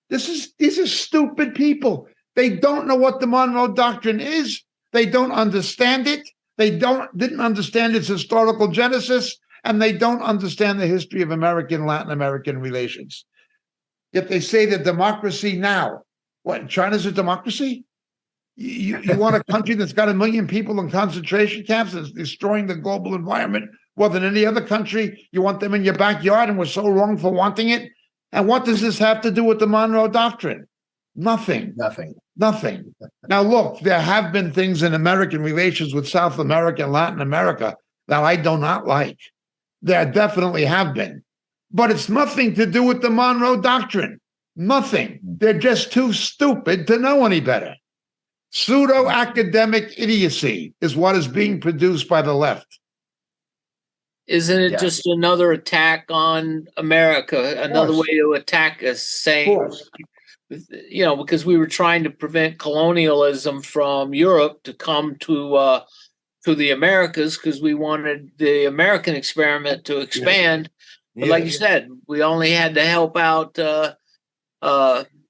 These are stupid people. They don't know what the Monroe Doctrine is. They don't understand it. They didn't understand its historical genesis, and they don't understand the history of American, Latin American relations. Yet they say that democracy now, what, China's a democracy? You want a country that's got 1 million people in concentration camps that's destroying the global environment more than any other country? You want them in your backyard, and we're so wrong for wanting it? And what does this have to do with the Monroe Doctrine? Nothing. Nothing. Now, look, there have been things in American relations with South America and Latin America that I do not like. There definitely have been. But it's nothing to do with the Monroe Doctrine. Nothing. They're just too stupid to know any better. Pseudo-academic idiocy is what is being produced by the left. Isn't it just another attack on America, another way to attack us, saying, because we were trying to prevent colonialism from Europe to come to the Americas because we wanted the American experiment to expand. But like you said, we only had to help out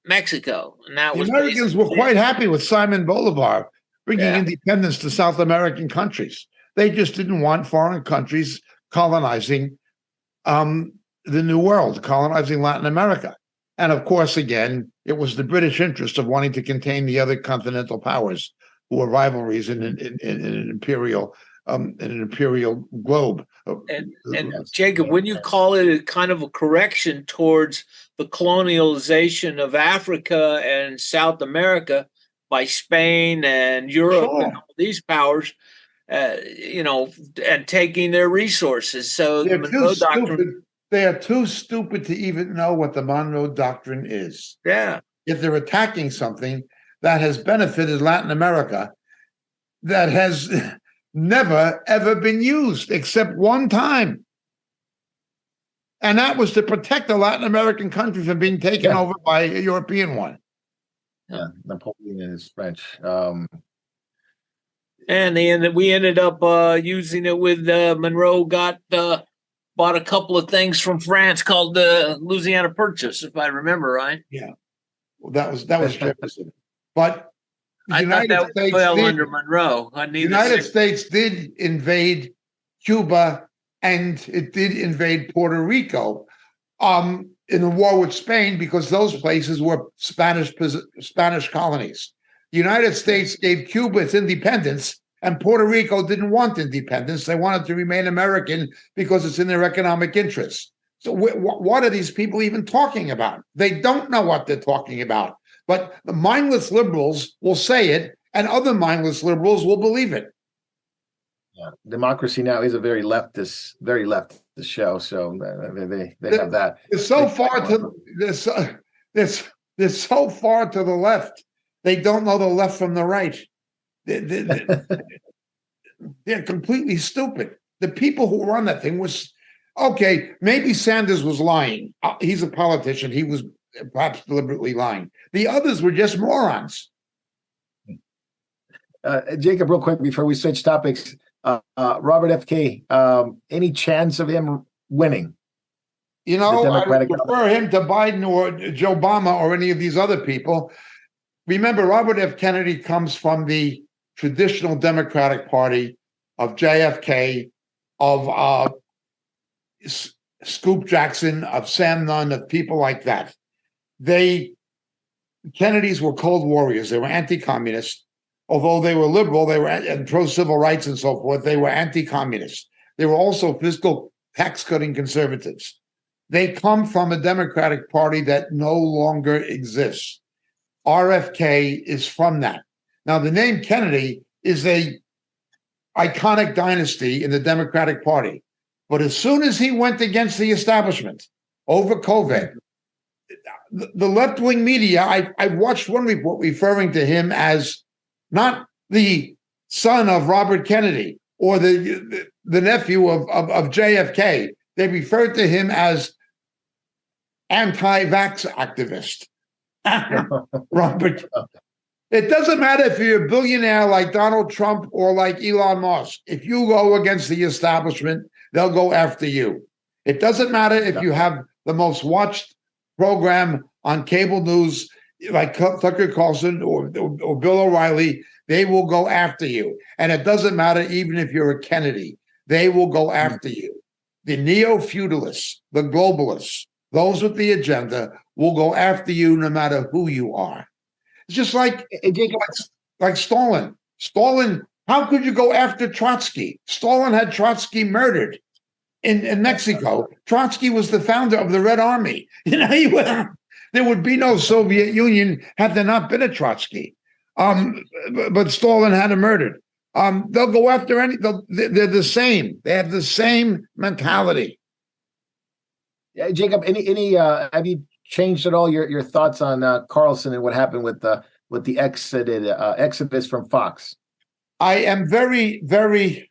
Mexico. And that the Americans were quite happy with Simon Bolivar bringing independence to South American countries. They just didn't want foreign countries colonizing the New World, colonizing Latin America. And of course, again, it was the British interest of wanting to contain the other continental powers who were rivalries in an imperial globe. And Jacob, when you call it a kind of a correction towards the colonialization of Africa and South America by Spain and Europe and all these powers, and taking their resources. So the Monroe Doctrine, they are too stupid to even know what the Monroe Doctrine is. Yeah. If they're attacking something that has benefited Latin America, that has never, ever been used except one time. And that was to protect the Latin American country from being taken over by a European one. Yeah, Napoleon and his French. And we ended up using it with Monroe bought a couple of things from France called the Louisiana Purchase, if I remember right. Yeah, well, that was Jefferson. But I thought that fell under Monroe. The United States did invade Cuba and it did invade Puerto Rico in the war with Spain because those places were Spanish colonies. The United States gave Cuba its independence, and Puerto Rico didn't want independence. They wanted to remain American because it's in their economic interests. So what are these people even talking about? They don't know what they're talking about. But the mindless liberals will say it, and other mindless liberals will believe it. Yeah, Democracy Now! Is a very leftist show, so they have that. They're so far to the left. They don't know the left from the right. They're completely stupid. The people who run that thing was okay. Maybe Sanders was lying. He's a politician. He was perhaps deliberately lying. The others were just morons. Jacob, real quick before we switch topics, Robert F.K., any chance of him winning? I would prefer him to Biden or Joe Obama or any of these other people. Remember, Robert F. Kennedy comes from the traditional Democratic Party of JFK, of Scoop Jackson, of Sam Nunn, of people like that. Kennedys were cold warriors. They were anti-communist. Although they were liberal, they were and pro-civil rights and so forth, they were anti-communist. They were also fiscal tax-cutting conservatives. They come from a Democratic Party that no longer exists. RFK is from that. Now, the name Kennedy is a iconic dynasty in the Democratic Party. But as soon as he went against the establishment over COVID, the left-wing media, I watched one report referring to him as not the son of Robert Kennedy or the nephew of JFK. They referred to him as anti-vax activist. Robert. It doesn't matter if you're a billionaire like Donald Trump or like Elon Musk. If you go against the establishment, they'll go after you. It doesn't matter if you have the most watched program on cable news like Tucker Carlson or Bill O'Reilly. They will go after you. And it doesn't matter even if you're a Kennedy. They will go after you. the neo-feudalists, the globalists, those with the agenda will go after you no matter who you are. It's just like Stalin. Stalin, how could you go after Trotsky? Stalin had Trotsky murdered in Mexico. Trotsky was the founder of the Red Army. There would be no Soviet Union had there not been a Trotsky. But Stalin had him murdered. They'll go after they're the same. They have the same mentality. Yeah, Jacob, any have you changed at all your thoughts on Carlson and what happened with the exodus from Fox? I am very, very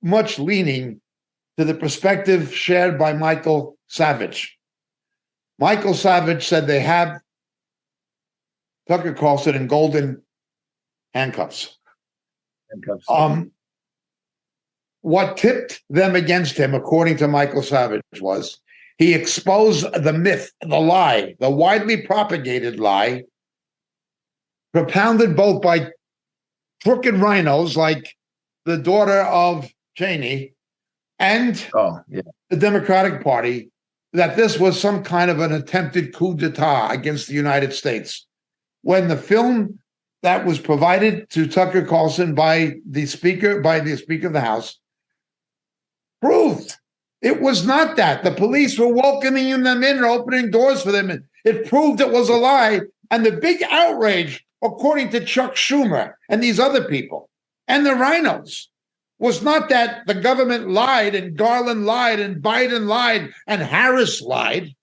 much leaning to the perspective shared by Michael Savage. Michael Savage said they have Tucker Carlson in golden handcuffs. What tipped them against him, according to Michael Savage, was he exposed the myth, the lie, the widely propagated lie, propounded both by crooked rhinos like the daughter of Cheney and the Democratic Party, that this was some kind of an attempted coup d'etat against the United States. When the film that was provided to Tucker Carlson by the Speaker of the House proved it was not that. The police were welcoming them in and opening doors for them. It proved it was a lie. And the big outrage, according to Chuck Schumer and these other people and the rhinos, was not that the government lied and Garland lied and Biden lied and Harris lied.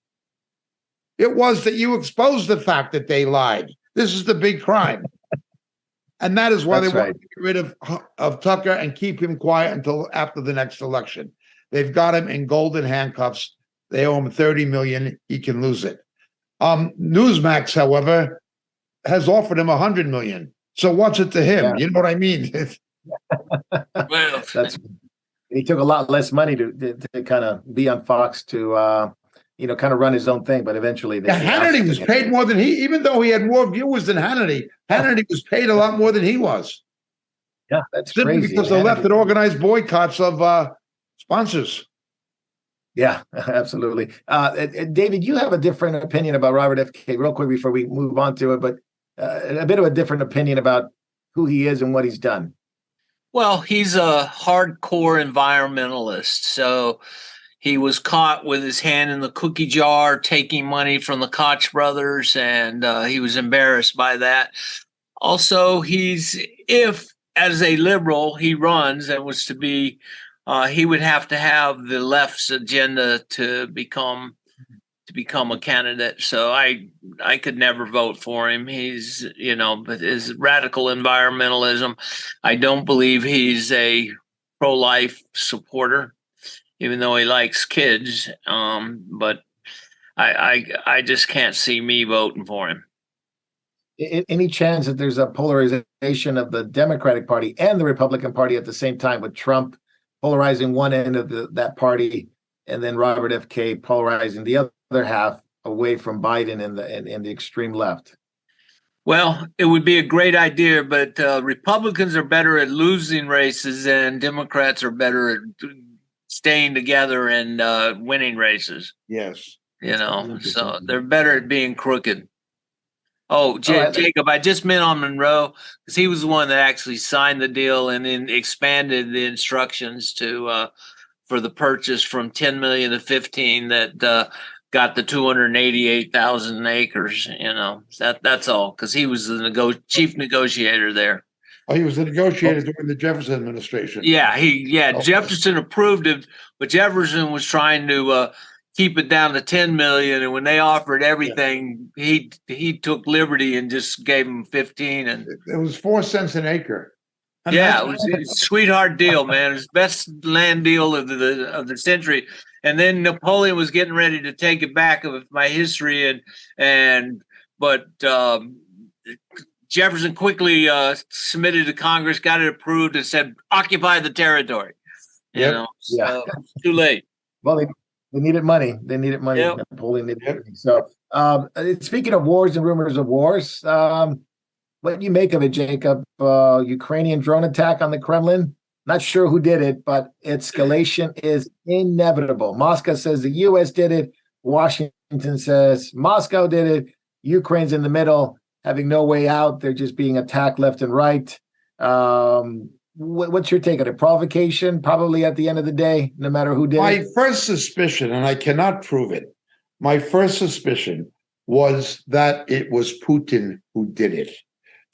It was that you exposed the fact that they lied. This is the big crime. And that is why they want to get rid of Tucker and keep him quiet until after the next election. They've got him in golden handcuffs. They owe him $30 million. He can lose it. Newsmax, however, has offered him $100 million. So what's it to him? Yeah. You know what I mean? Well, he took a lot less money to kind of be on Fox to kind of run his own thing, but eventually Hannity was paid more than even though he had more viewers than Hannity. Hannity was paid a lot more than he was. Yeah, that's simply crazy. Because the left had organized boycotts of sponsors. Yeah, absolutely. David, you have a different opinion about Robert F. Kennedy, real quick before we move on to it, but a bit of a different opinion about who he is and what he's done. Well, he's a hardcore environmentalist. So he was caught with his hand in the cookie jar, taking money from the Koch brothers, and he was embarrassed by that. Also, if as a liberal he runs and was to be, he would have to have the left's agenda to become a candidate. So I could never vote for him. He's, but his radical environmentalism, I don't believe he's a pro-life supporter, even though he likes kids. But I just can't see me voting for him. Any chance that there's a polarization of the Democratic Party and the Republican Party at the same time, with Trump polarizing one end of that party and then Robert F. K. polarizing the other half away from Biden and the extreme left? Well, it would be a great idea, but Republicans are better at losing races and Democrats are better at staying together and winning races. Yes. So they're better at being crooked. Oh, Jacob, I just meant on Monroe because he was the one that actually signed the deal and then expanded the instructions for the purchase from 10 million to 15 that got the 288,000 acres. That's all because he was the chief negotiator there. Oh, he was the negotiator during the Jefferson administration. Yeah, Jefferson approved it, but Jefferson was trying to keep it down to 10 million, and when they offered everything, he took liberty and just gave them 15. And it was 4 cents an acre. And it was a sweetheart deal, man. It was the best land deal of the century. And then Napoleon was getting ready to take it back of my history, but Jefferson quickly submitted to Congress, got it approved, and said, "Occupy the territory." So too late. Well, they needed money. Yep. Napoleon needed money. So, speaking of wars and rumors of wars, what do you make of it, Jacob? Ukrainian drone attack on the Kremlin? Not sure who did it, but escalation is inevitable. Moscow says the U.S. did it. Washington says Moscow did it. Ukraine's in the middle, having no way out. They're just being attacked left and right. What's your take on it? Provocation, probably at the end of the day, no matter who did it. My first suspicion, and I cannot prove it, my first suspicion was that it was Putin who did it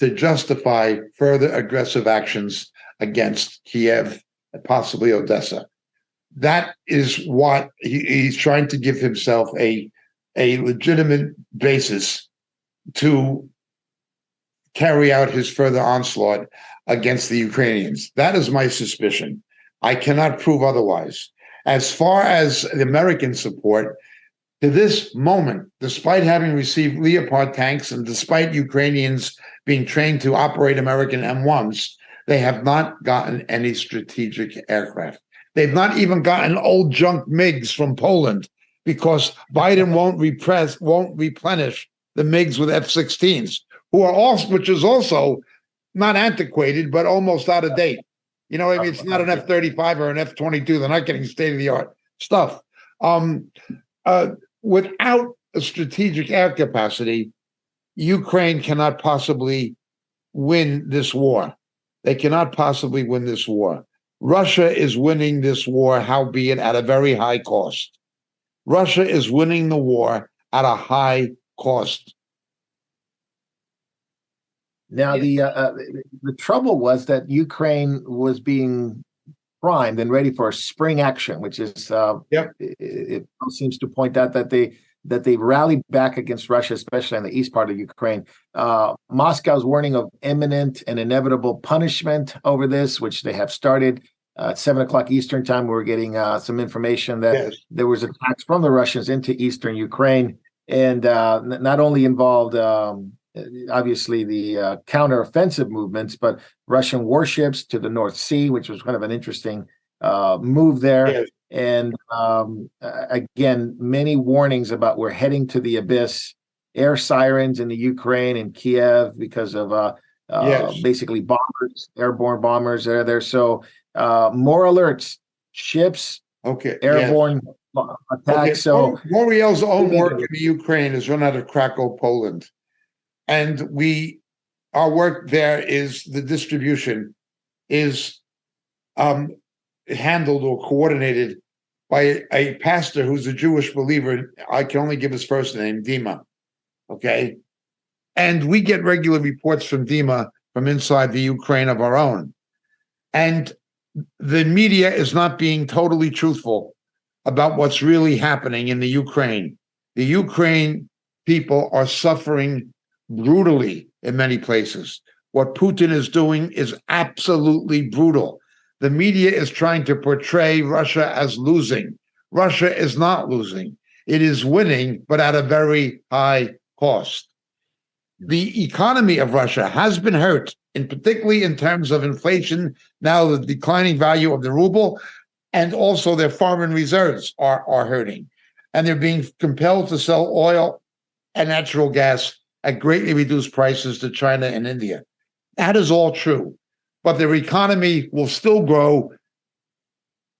to justify further aggressive actions against Kiev, possibly Odessa. That is what he's trying to give himself a legitimate basis to carry out his further onslaught against the Ukrainians. That is my suspicion. I cannot prove otherwise. As far as the American support, to this moment, despite having received Leopard tanks and despite Ukrainians being trained to operate American M1s, they have not gotten any strategic aircraft. They've not even gotten old junk MiGs from Poland because Biden won't replenish the MiGs with F-16s, which is also not antiquated, but almost out of date. You know what I mean? It's not an F-35 or an F-22. They're not getting state-of-the-art stuff. Without a strategic air capacity, Ukraine cannot possibly win this war. They cannot possibly win this war. Russia is winning this war, howbeit at a very high cost. Russia is winning the war at a high cost. Now, the trouble was that Ukraine was being primed and ready for a spring action, which is it seems to point out that they rallied back against Russia, especially in the east part of Ukraine. Moscow's warning of imminent and inevitable punishment over this, which they have started. At 7:00 Eastern time, we're getting some information that there was attacks from the Russians into eastern Ukraine, and not only involved obviously the counteroffensive movements, but Russian warships to the North Sea, which was kind of an interesting move there. Yes. And again, many warnings about we're heading to the abyss. Air sirens in the Ukraine and Kiev because of basically bombers, airborne bombers that are there. So more alerts, ships, airborne attacks. Okay. So Moriel's own work in the Ukraine is run out of Krakow, Poland. And our work there is the distribution is handled or coordinated by a pastor who's a Jewish believer. I can only give his first name, Dima. Okay. And we get regular reports from Dima from inside the Ukraine of our own. And the media is not being totally truthful about what's really happening in the Ukraine. The Ukraine people are suffering brutally in many places. What Putin is doing is absolutely brutal. The media is trying to portray Russia as losing. Russia is not losing. It is winning, but at a very high cost. The economy of Russia has been hurt, and particularly in terms of inflation, now the declining value of the ruble, and also their foreign reserves are hurting. And they're being compelled to sell oil and natural gas at greatly reduced prices to China and India. That is all true. But their economy will still grow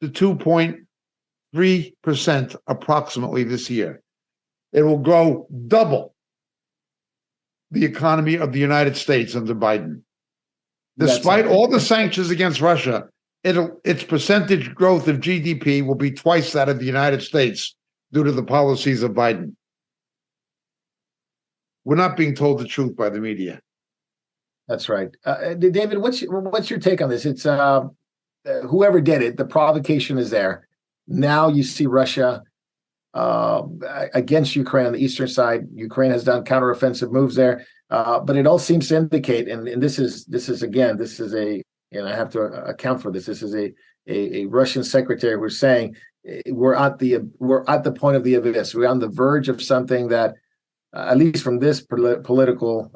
to 2.3% approximately this year. It will grow double the economy of the United States under Biden. Despite all the sanctions against Russia, its percentage growth of GDP will be twice that of the United States due to the policies of Biden. We're not being told the truth by the media. That's right. David, what's your take on this? It's whoever did it, the provocation is there. Now you see Russia against Ukraine on the eastern side. Ukraine has done counteroffensive moves there, but it all seems to indicate, and this is a, and I have to account for this. This is a Russian secretary who's saying we're at the point of the abyss. We're on the verge of something that, at least from this political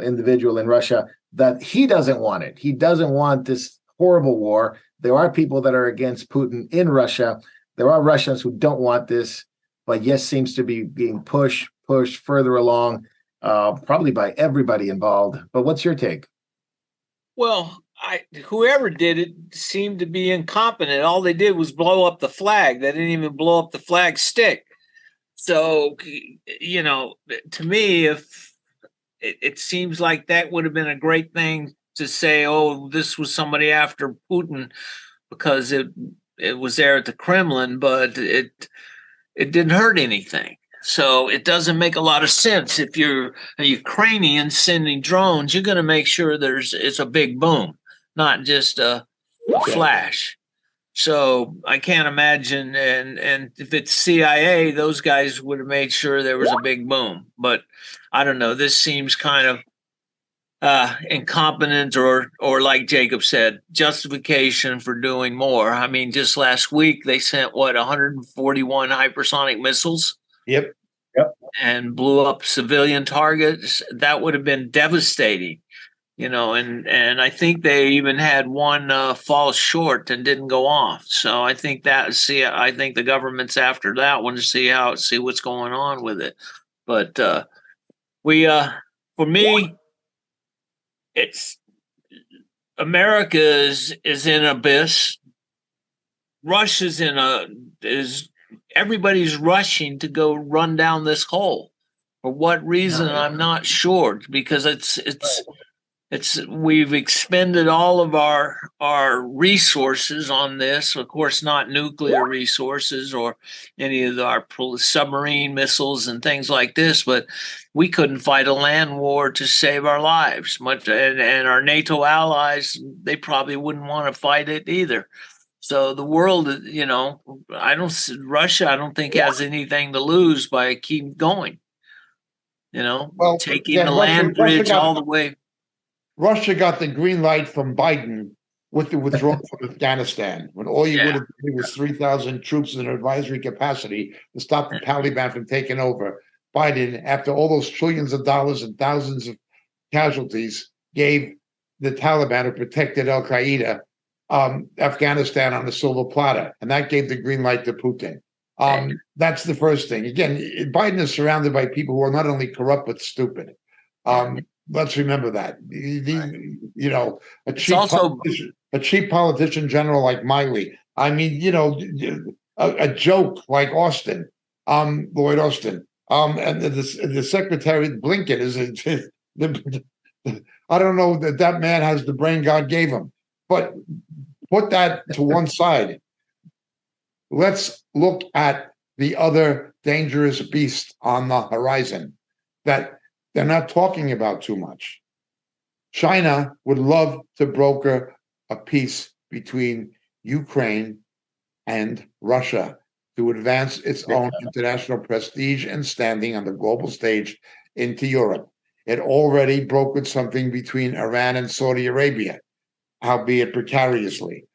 individual in Russia, that he doesn't want it. He doesn't want this horrible war. There are people that are against Putin in Russia. There are Russians who don't want this, but yes, seems to be being pushed further along, probably by everybody involved. But what's your take? Well, whoever did it seemed to be incompetent. All they did was blow up the flag. They didn't even blow up the flag stick. So, to me, if it seems like that would have been a great thing to say, oh, this was somebody after Putin because it was there at the Kremlin, but it didn't hurt anything. So it doesn't make a lot of sense. If you're a Ukrainian sending drones, you're going to make sure it's a big boom, not just a flash. So I can't imagine, and if it's CIA, those guys would have made sure there was a big boom. But I don't know. This seems kind of incompetent, or like Jacob said, justification for doing more. I mean, just last week they sent 141 hypersonic missiles. Yep. And blew up civilian targets. That would have been devastating. And I think they even had one fall short and didn't go off. So I think I think the government's after that one to see what's going on with it. But for me, it's America is in abyss. Russia's everybody's rushing to go run down this hole. For what reason, I'm not sure, because we've expended all of our resources on this. Of course, not nuclear resources or any of our submarine missiles and things like this, but we couldn't fight a land war to save our lives. And our NATO allies, they probably wouldn't want to fight it either. So the world, Russia, I don't think has anything to lose by keep going. Taking the land bridge all the way. Russia got the green light from Biden with the withdrawal from Afghanistan, when all you would have did was 3,000 troops in an advisory capacity to stop the Taliban from taking over. Biden, after all those trillions of dollars and thousands of casualties, gave the Taliban, who protected Al Qaeda, Afghanistan on a silver platter, and that gave the green light to Putin. That's the first thing. Again, Biden is surrounded by people who are not only corrupt but stupid. Let's remember that. A cheap politician general like Miley. I mean, a joke like Austin, Lloyd Austin, and the Secretary Blinken is. I don't know that man has the brain God gave him, but put that to one side. Let's look at the other dangerous beast on the horizon that they're not talking about too much. China would love to broker a peace between Ukraine and Russia to advance its own international prestige and standing on the global stage into Europe. It already brokered something between Iran and Saudi Arabia, albeit precariously.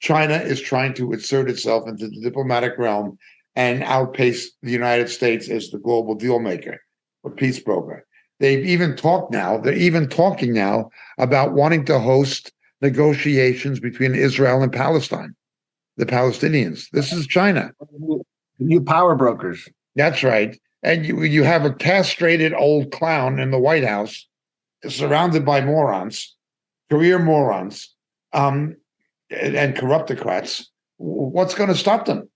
China is trying to insert itself into the diplomatic realm and outpace the United States as the global deal maker or peace broker. They're even talking now about wanting to host negotiations between Israel and Palestine, the Palestinians. This is China. New power brokers. That's right. And you have a castrated old clown in the White House, surrounded by morons, career morons, and corruptocrats. What's going to stop them?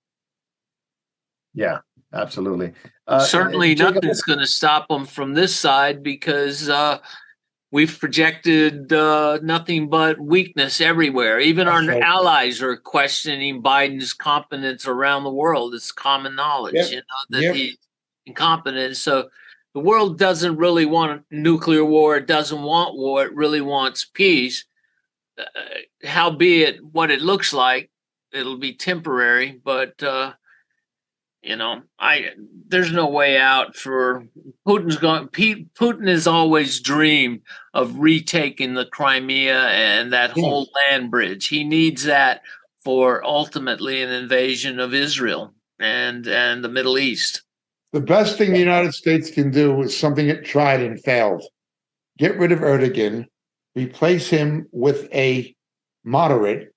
Yeah, absolutely. Certainly nothing's going to stop them from this side, because we've projected nothing but weakness everywhere. Even our allies are questioning Biden's competence around the world. It's common knowledge, that he's incompetent. So the world doesn't really want a nuclear war. It doesn't want war. It really wants peace. Howbeit, what it looks like, it'll be temporary, but there's no way out for Putin has always dreamed of retaking the Crimea and that whole land bridge. He needs that for ultimately an invasion of Israel and the Middle East. The best thing the United States can do is something it tried and failed. Get rid of Erdogan, replace him with a moderate,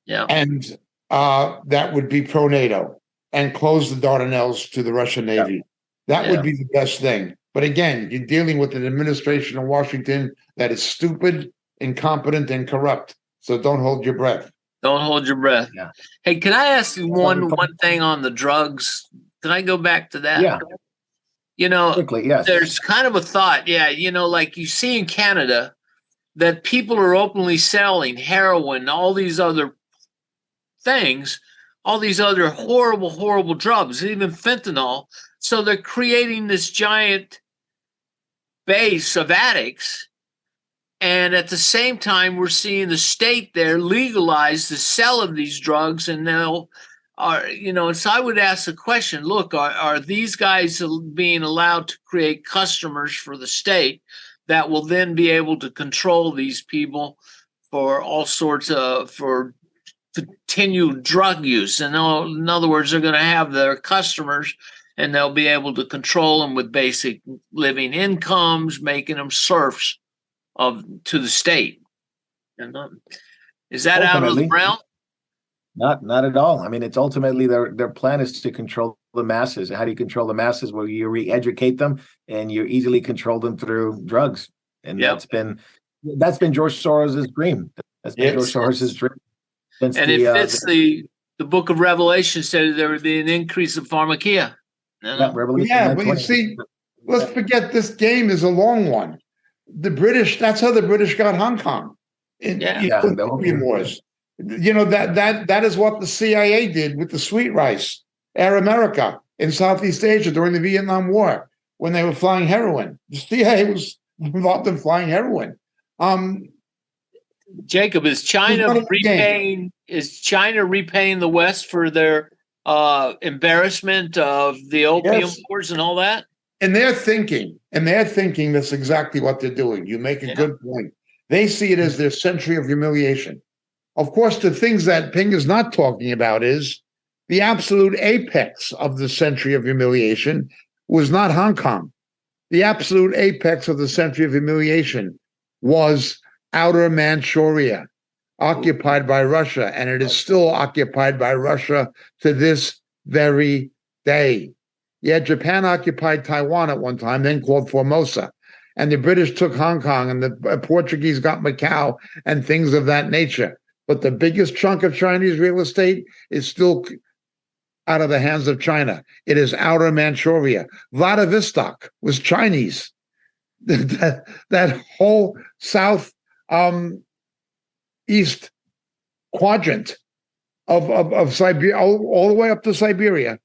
and that would be pro-NATO, and close the Dardanelles to the Russian Navy. That would be the best thing. But again, you're dealing with an administration in Washington that is stupid, incompetent, and corrupt. So don't hold your breath. Don't hold your breath. Yeah. Hey, can I ask you one thing on the drugs? Can I go back to that? Yeah. Quickly, yes. There's kind of a thought, like you see in Canada that people are openly selling heroin, all these other things, all these other horrible, horrible drugs, even fentanyl. So they're creating this giant base of addicts. And at the same time, we're seeing the state there legalize the sale of these drugs, and so I would ask the question, look, are these guys being allowed to create customers for the state that will then be able to control these people for all sorts of, for continued drug use? And in other words, they're going to have their customers and they'll be able to control them with basic living incomes, making them serfs to the state. Is that out of the realm? Not at all. I mean, it's ultimately their plan is to control the masses. How do you control the masses? Well, you re-educate them, and you easily control them through drugs. And that's been George Soros's dream. That's been George Soros's dream. And it fits the book of Revelation said there would be an increase of pharmakia. But you see, let's forget this game is a long one. The British, that's how the British got Hong Kong. The wars. That is what the CIA did with the sweet rice, Air America in Southeast Asia during the Vietnam War when they were flying heroin. The CIA was involved in flying heroin. Jacob, is China repaying the West for their embarrassment of the opium wars and all that? And they're thinking that's exactly what they're doing. You make a good point. They see it as their century of humiliation. Of course, the things that Ping is not talking about is the absolute apex of the century of humiliation was not Hong Kong. The absolute apex of the century of humiliation was Outer Manchuria, occupied by Russia, and it is still occupied by Russia to this very day. Yeah, Japan occupied Taiwan at one time, then called Formosa. And the British took Hong Kong, and the Portuguese got Macau and things of that nature. But the biggest chunk of Chinese real estate is still out of the hands of China. It is Outer Manchuria. Vladivostok was Chinese. That whole south east quadrant of Siberia, all the way up to Siberia,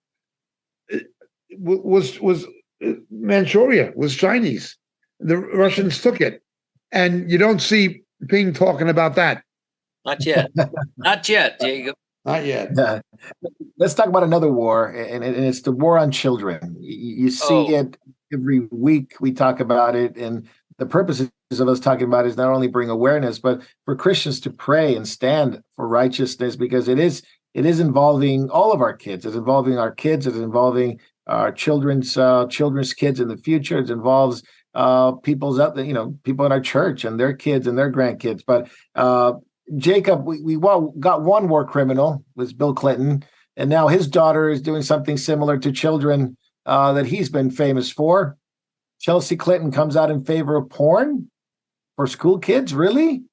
was Manchuria, was Chinese. The Russians took it, and you don't see Ping talking about that. Not yet. Not yet, Jacob. Not yet. Let's talk about another war, and it's the war on children. You see it every week. We talk about it, and the purposes of us talking about it is not only bring awareness, but for Christians to pray and stand for righteousness, because it is involving all of our kids. It's involving our kids. It's involving our children's kids in the future. It involves people in our church and their kids and their grandkids. But Jacob, we got one war criminal, was Bill Clinton, and now his daughter is doing something similar to children that he's been famous for. Chelsea Clinton comes out in favor of porn for school kids, really?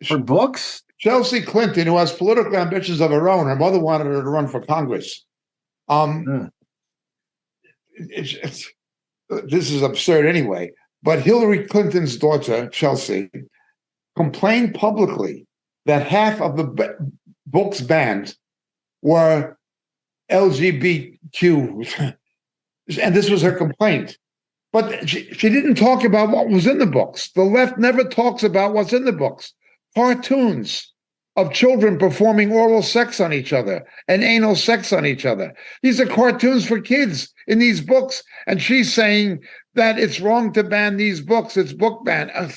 For books? Chelsea Clinton, who has political ambitions of her own, her mother wanted her to run for Congress. This is absurd anyway, but Hillary Clinton's daughter, Chelsea, complained publicly that half of the books banned were LGBTQ, and this was her complaint. But she didn't talk about what was in the books. The left never talks about what's in the books. Cartoons of children performing oral sex on each other and anal sex on each other. These are cartoons for kids in these books. And she's saying that it's wrong to ban these books. It's book ban. I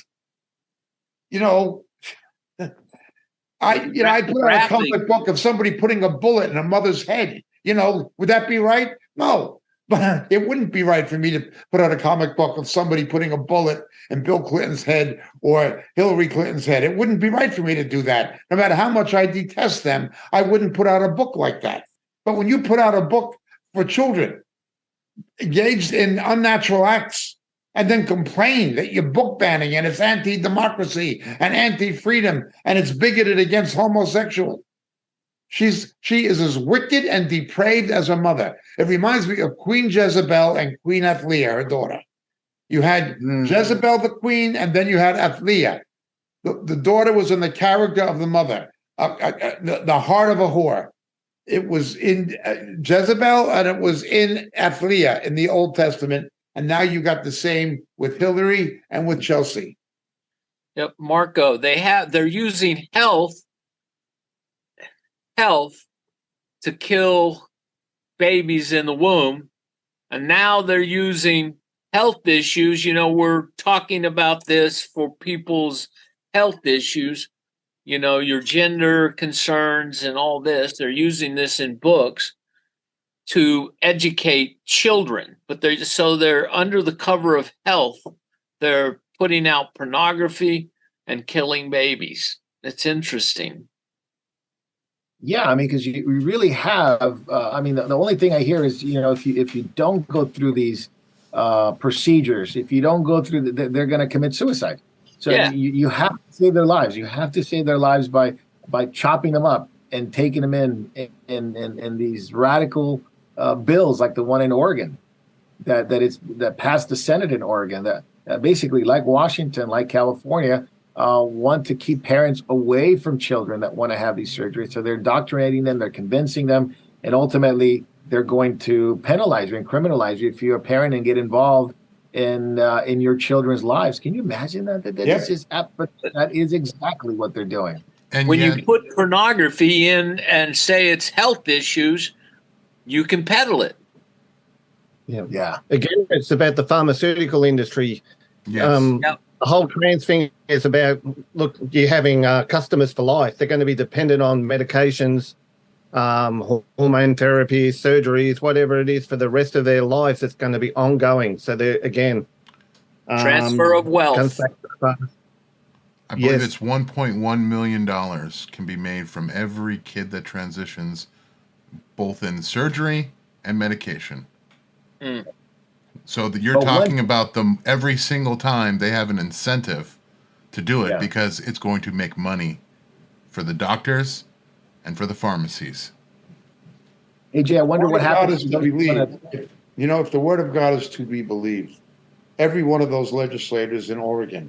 put out a comic book of somebody putting a bullet in a mother's head. Would that be right? No. But it wouldn't be right for me to put out a comic book of somebody putting a bullet in Bill Clinton's head or Hillary Clinton's head. It wouldn't be right for me to do that. No matter how much I detest them, I wouldn't put out a book like that. But when you put out a book for children engaged in unnatural acts and then complain that you're book banning and it's anti-democracy and anti-freedom and it's bigoted against homosexuals. She is as wicked and depraved as her mother. It reminds me of Queen Jezebel and Queen Athaliah, her daughter. You had Jezebel the queen, and then you had Athaliah. The daughter was in the character of the mother, the heart of a whore. It was in Jezebel and it was in Athaliah in the Old Testament. And now you got the same with Hillary and with Chelsea. Yep, Marco, they're using health to kill babies in the womb. And now they're using health issues. You know, we're talking about this for people's health issues, you know, your gender concerns and all this. They're using this in books to educate children, but they're under the cover of health. They're putting out pornography and killing babies. It's interesting. Yeah, I mean, because you really have. I mean, the only thing I hear is, you know, if you don't go through these procedures, if you don't go through, they're going to commit suicide. So Yeah. you have to save their lives. You have to save their lives by chopping them up and taking them in these radical bills like the one in Oregon that passed the Senate in Oregon that basically, like Washington, like California, want to keep parents away from children that want to have these surgeries. So they're indoctrinating them, they're convincing them, and ultimately they're going to penalize you and criminalize you if you're a parent and get involved in your children's lives. Can you imagine that? That is exactly what they're doing. And when you put pornography in and say it's health issues, you can peddle it. Yeah. Again, it's about the pharmaceutical industry. yes. Yep. The whole trans thing is about, look, you're having customers for life. They're going to be dependent on medications, hormone therapy, surgeries, whatever it is for the rest of their lives. It's going to be ongoing. So they're, again, Transfer of wealth. comes back to the I believe Yes. it's $1.1 million can be made from every kid that transitions, both in surgery and medication. Mm. So that you're But talking about them every single time they have an incentive to do it Yeah. because it's going to make money for the doctors and for the pharmacies. AJ, I wonder The what word of God happens. is to believe. You know, if the word of God is to be believed, every one of those legislators in Oregon,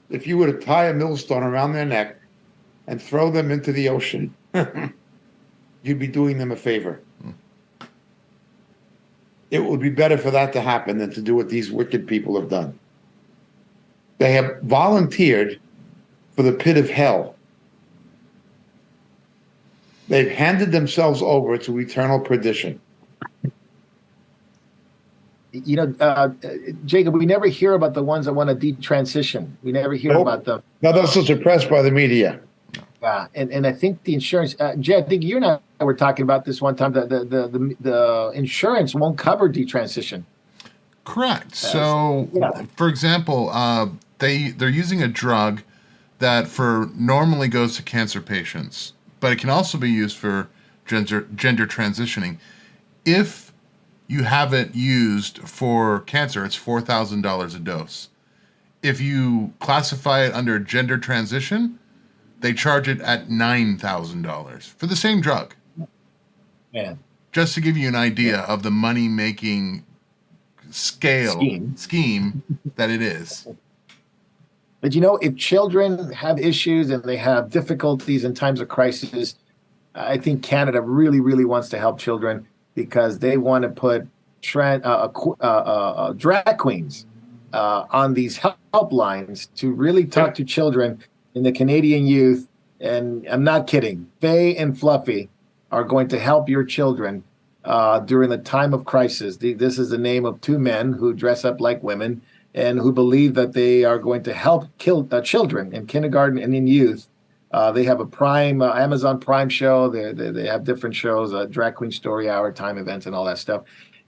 if you were to tie a millstone around their neck and throw them into the ocean, you'd be doing them a favor. It would be better for that to happen than to do what these wicked people have done. They have volunteered for the pit of hell. They've handed themselves over to eternal perdition. You know, Jacob, we never hear about the ones that want to detransition. We never hear Nope. about them. Now, those are suppressed by the media. Yeah, and I think the insurance, Jay, I think you and I were talking about this one time. The insurance won't cover detransition. Correct. So, yeah. for example, they're using a drug that normally goes to cancer patients, but it can also be used for gender transitioning. If you have it used for cancer, it's $4,000 a dose. If you classify it under gender transition, they charge it at $9,000 for the same drug. Man. Just to give you an idea of the money-making scheme that it is. But you know, if children have issues and they have difficulties in times of crisis, I think Canada really, really wants to help children because they want to put drag queens on these helplines to really talk to children in the Canadian youth. And I'm not kidding. Faye and Fluffy are going to help your children during the time of crisis. This is the name of two men who dress up like women and who believe that they are going to help kill children in kindergarten and in youth. They have a Prime, Amazon Prime show. They have different shows, Drag Queen Story Hour, time events, and all that stuff.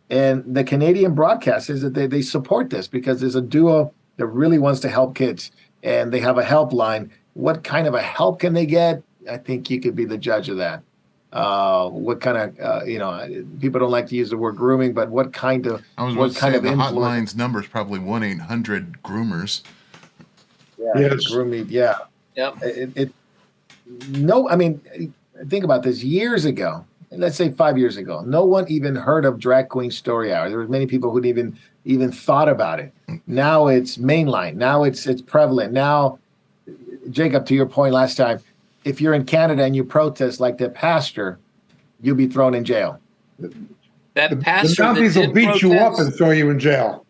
And the Canadian broadcast is that they support this because there's a duo that really wants to help kids. And they have a helpline. What kind of a help can they get? I think you could be the judge of that. What kind of people don't like to use the word grooming, but what kind of I was about what to kind say of the influence? hotline's number is probably 1-800-groomers. Yeah, Yes. grooming. Yeah, Yep. it no. I mean, think about this. Years ago, let's say 5 years ago, no one even heard of Drag Queen Story Hour. There were many people who'd even thought about it. Now it's mainline. Now it's prevalent. Now, Jacob, to your point last time, if you're in Canada and you protest like the pastor, you'll be thrown in jail. That The pastor that Mounties will did beat you up protest, and throw you in jail.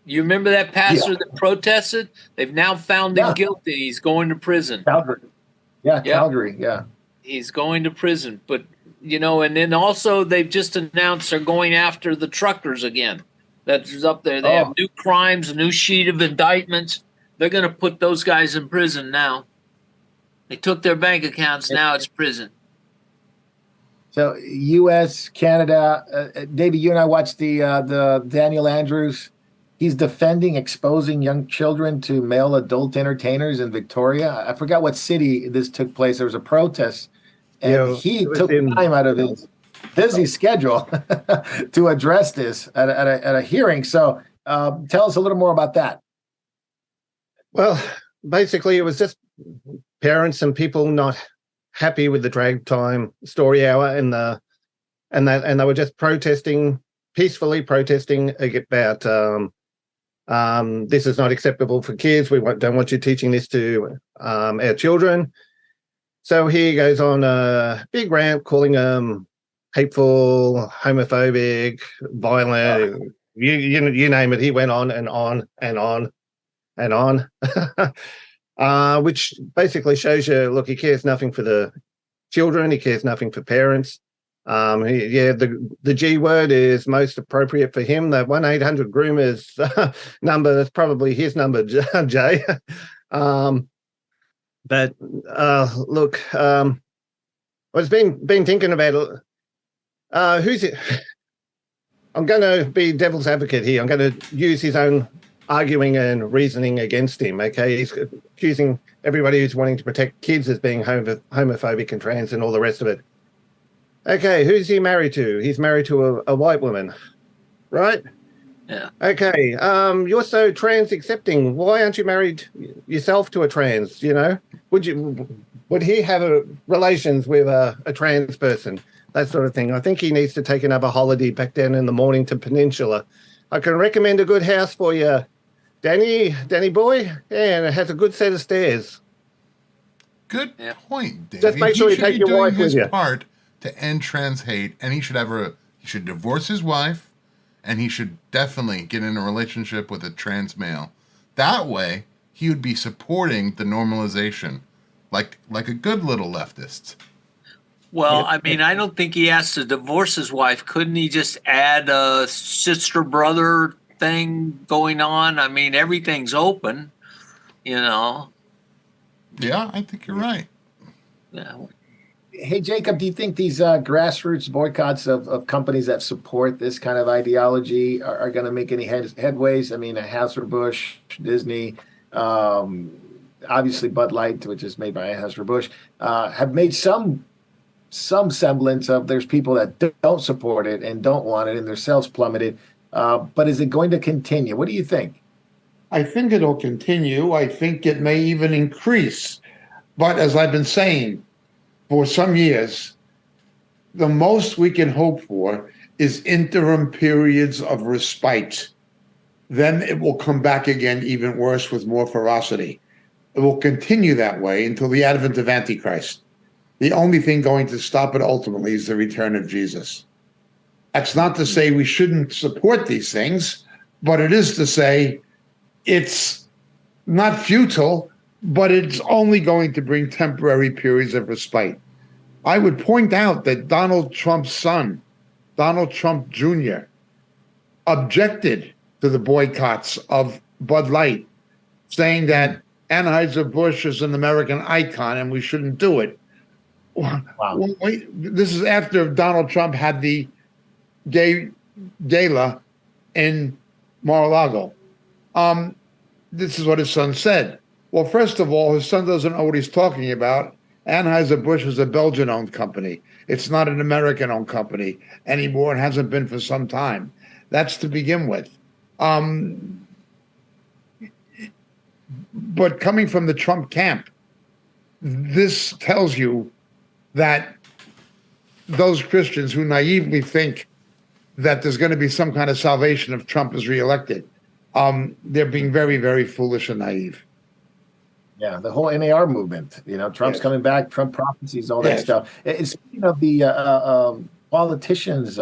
you remember that pastor Yeah. that protested? They've now found him Yeah. guilty. He's going to prison. Calgary. Yeah, Yep. Calgary. Yeah. He's going to prison. But, and then also they've just announced they're going after the truckers again. That's up there. They have new crimes, a new sheet of indictments. They're going to put those guys in prison now. They took their bank accounts. Now it's prison. So U.S., Canada, David, you and I watched the Daniel Andrews. He's defending exposing young children to male adult entertainers in Victoria. I forgot what city this took place. There was a protest, and he took time out of his busy schedule to address this at a hearing. So tell us a little more about that. Well, basically, it was just parents and people not happy with the drag time story hour, and they were just peacefully protesting about this is not acceptable for kids. We don't want you teaching this to our children. So he goes on a big rant, calling them hateful, homophobic, violent. You name it. He went on and on and on and on. Which basically shows you, look, he cares nothing for the children. He cares nothing for parents. The G word is most appropriate for him. The 1-800-groomers number, that's probably his number, Jay. But look, I was been thinking about who's it. I'm going to be devil's advocate here. I'm going to use his own arguing and reasoning against him. Okay, he's accusing everybody who's wanting to protect kids as being homophobic and trans and all the rest of it. Okay, who's he married to? He's married to a white woman, right? Yeah. Okay, you're so trans accepting. Why aren't you married yourself to a trans? Would he have relations with a trans person? That sort of thing. I think he needs to take another holiday back down in the Mornington Peninsula. I can recommend a good house for you, Danny boy, and it has a good set of stairs. Good point, David. Just make sure you take your wife with you. His part to end trans hate, and he should divorce his wife, and he should definitely get in a relationship with a trans male. That way, he would be supporting the normalization, like a good little leftist. Well, I mean, I don't think he has to divorce his wife. Couldn't he just add a sister-brother thing going on? I mean, everything's open, Yeah, I think you're right. Yeah. Hey, Jacob, do you think these grassroots boycotts of companies that support this kind of ideology are going to make any headways? I mean, Anheuser-Busch, Disney, obviously Bud Light, which is made by Anheuser-Busch, have made some semblance of there's people that don't support it and don't want it and their sales plummeted. But is it going to continue? What do you think? I think it'll continue. I think it may even increase. But as I've been saying for some years, the most we can hope for is interim periods of respite. Then it will come back again even worse with more ferocity. It will continue that way until the advent of Antichrist. The only thing going to stop it ultimately is the return of Jesus. That's not to say we shouldn't support these things, but it is to say it's not futile, but it's only going to bring temporary periods of respite. I would point out that Donald Trump's son, Donald Trump Jr., objected to the boycotts of Bud Light, saying that Anheuser-Busch is an American icon and we shouldn't do it. Wow. Wait, this is after Donald Trump had the gay gala in Mar-a-Lago. This is what his son said. Well, first of all, his son doesn't know what he's talking about. Anheuser-Busch is a Belgian-owned company. It's not an American-owned company anymore and hasn't been for some time. That's to begin with. But coming from the Trump camp, this tells you that those Christians who naively think that there's going to be some kind of salvation if Trump is reelected, they're being very, very foolish and naive. Yeah, the whole NAR movement. Trump's Yes. coming back, Trump prophecies, all that Yes. stuff. And speaking of the politicians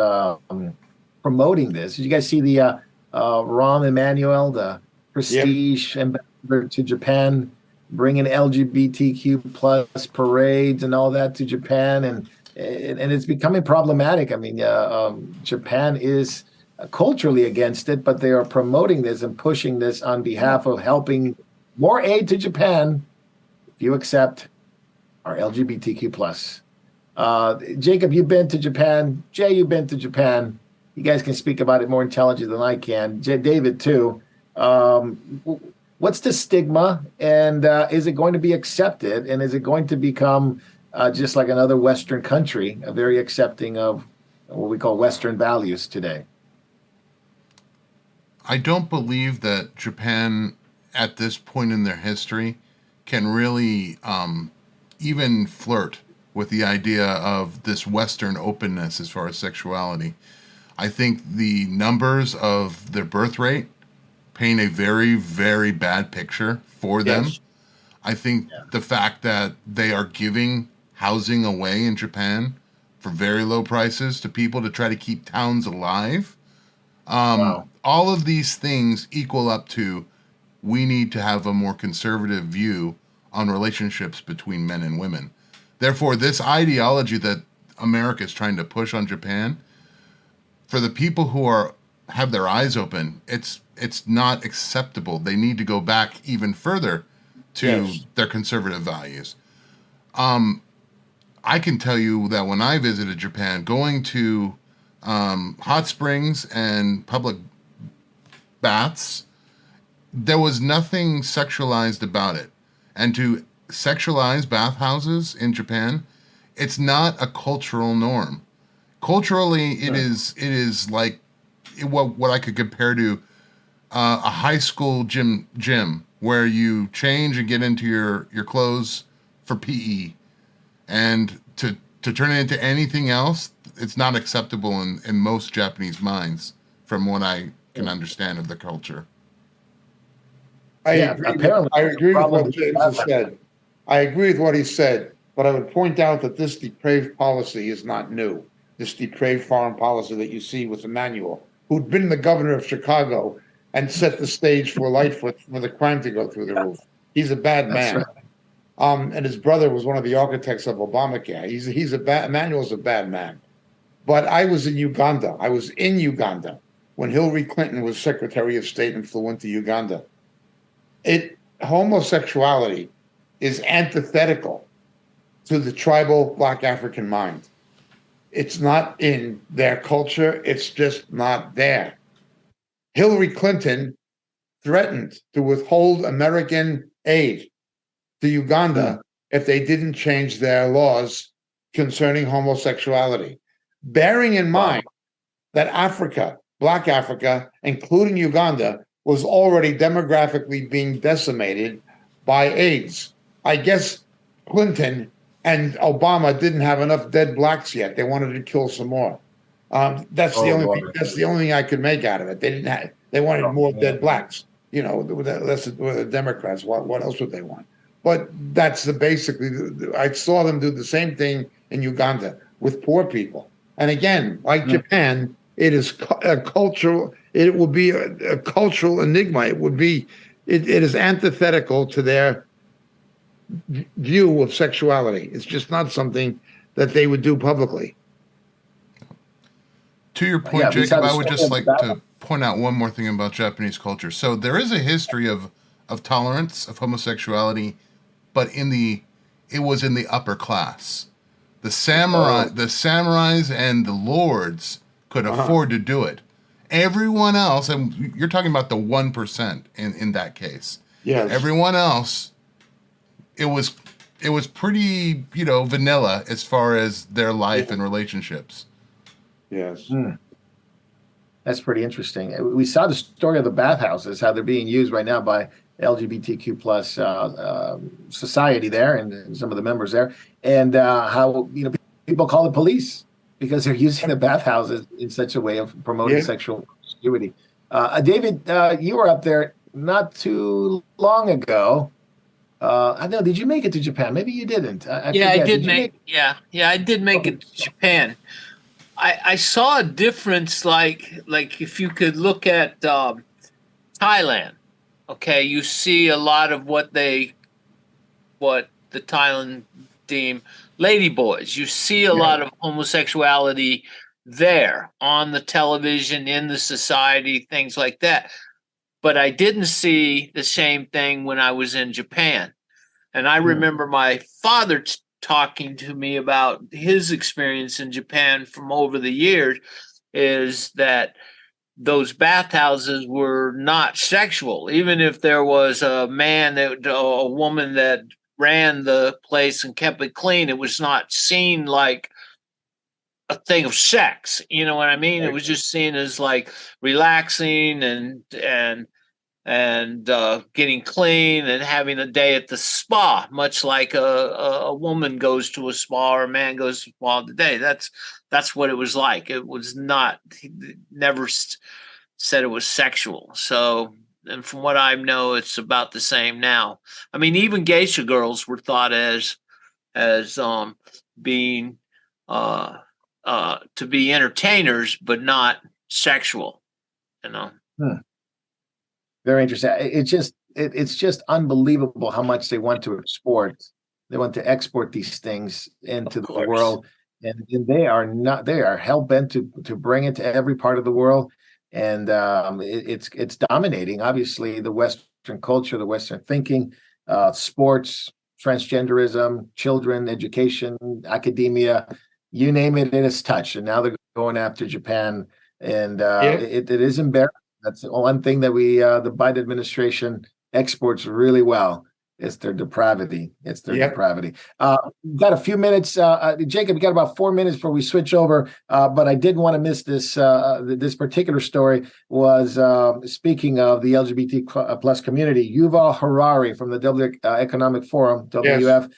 promoting this, did you guys see the Rahm Emanuel, the prestige ambassador to Japan, bringing LGBTQ plus parades and all that to Japan, and it's becoming problematic. I mean, Japan is culturally against it, but they are promoting this and pushing this on behalf of helping more aid to Japan if you accept our LGBTQ plus. Jacob, you've been to Japan. Jay, you've been to Japan. You guys can speak about it more intelligent than I can. David, too. What's the stigma, and is it going to be accepted, and is it going to become just like another Western country, very accepting of what we call Western values today? I don't believe that Japan, at this point in their history, can really even flirt with the idea of this Western openness as far as sexuality. I think the numbers of their birth rate paint a very, very bad picture for them. Yes. I think the fact that they are giving housing away in Japan for very low prices to people to try to keep towns alive. Wow. All of these things equal up to, we need to have a more conservative view on relationships between men and women. Therefore, this ideology that America is trying to push on Japan, for the people who have their eyes open, it's not acceptable. They need to go back even further to their conservative values. I can tell you that when I visited Japan, going to hot springs and public baths, there was nothing sexualized about it. And to sexualize bathhouses in Japan, it's not a cultural norm. Culturally, it is like what I could compare to a high school gym where you change and get into your clothes for PE, and to turn it into anything else, it's not acceptable in most Japanese minds, from what I can understand of the culture. I agree with what James has said. I agree with what he said, but I would point out that this depraved policy is not new. This depraved foreign policy that you see with Emmanuel, who'd been the governor of Chicago and set the stage for Lightfoot for the crime to go through the roof. He's a bad man. Right. And his brother was one of the architects of Obamacare. Emmanuel's a bad man. But I was in Uganda. I was in Uganda when Hillary Clinton was Secretary of State and flew into Uganda. Homosexuality is antithetical to the tribal Black African mind. It's not in their culture. It's just not there. Hillary Clinton threatened to withhold American aid to Uganda if they didn't change their laws concerning homosexuality, bearing in mind that Africa, Black Africa, including Uganda, was already demographically being decimated by AIDS. I guess Clinton and Obama didn't have enough dead blacks yet. They wanted to kill some more. That's the only thing I could make out of it. They wanted more dead blacks. That's the Democrats. What else would they want? But that's I saw them do the same thing in Uganda with poor people. And again, like Japan, it is a cultural. It will be a cultural enigma. It is antithetical to their view of sexuality. It's just not something that they would do publicly. To your point, Jacob, I would just like to point out one more thing about Japanese culture. So there is a history of tolerance of homosexuality, but it was in the upper class. The samurais and the lords could afford to do it. Everyone else, and you're talking about the 1% in that case. Yes. Everyone else, it was it was pretty, vanilla as far as their life and relationships. Yes. That's pretty interesting. We saw the story of the bathhouses, how they're being used right now by LGBTQ plus society there, and some of the members there, and how people call the police because they're using the bathhouses in such a way of promoting sexual promiscuity. David, you were up there not too long ago. I know. Did you make it to Japan? Maybe you didn't. I Yeah, I forget. did make. Yeah, I did make it to Japan. I saw a difference, like if you could look at Thailand. Okay, you see a lot of what the Thailand deem ladyboys. You see a lot of homosexuality there on the television, in the society, things like that. But I didn't see the same thing when I was in Japan. And I remember my father talking to me about his experience in Japan from over the years, is that those bathhouses were not sexual. Even if there was a woman that ran the place and kept it clean, it was not seen like a thing of sex. You know what I mean? It was just seen as like relaxing and getting clean and having a day at the spa, much like a woman goes to a spa or a man goes to a spa today. That's what it was like. It was not. He never said it was sexual. So, and from what I know, it's about the same now. I mean, even geisha girls were thought as being to be entertainers, but not sexual. Very interesting. It's just unbelievable how much they want to export. They want to export these things into the world, and they are hell bent to bring it to every part of the world, and it's dominating. Obviously, the Western culture, the Western thinking, sports, transgenderism, children, education, academia, you name it, it is touched. And now they're going after Japan, and it is embarrassing. That's the one thing that the Biden administration exports really well. It's their depravity. Depravity. We've got a few minutes. Jacob, we got about 4 minutes before we switch over. But I didn't want to miss this. This particular story was speaking of the LGBT plus community. Yuval Harari from the World Economic Forum, WF,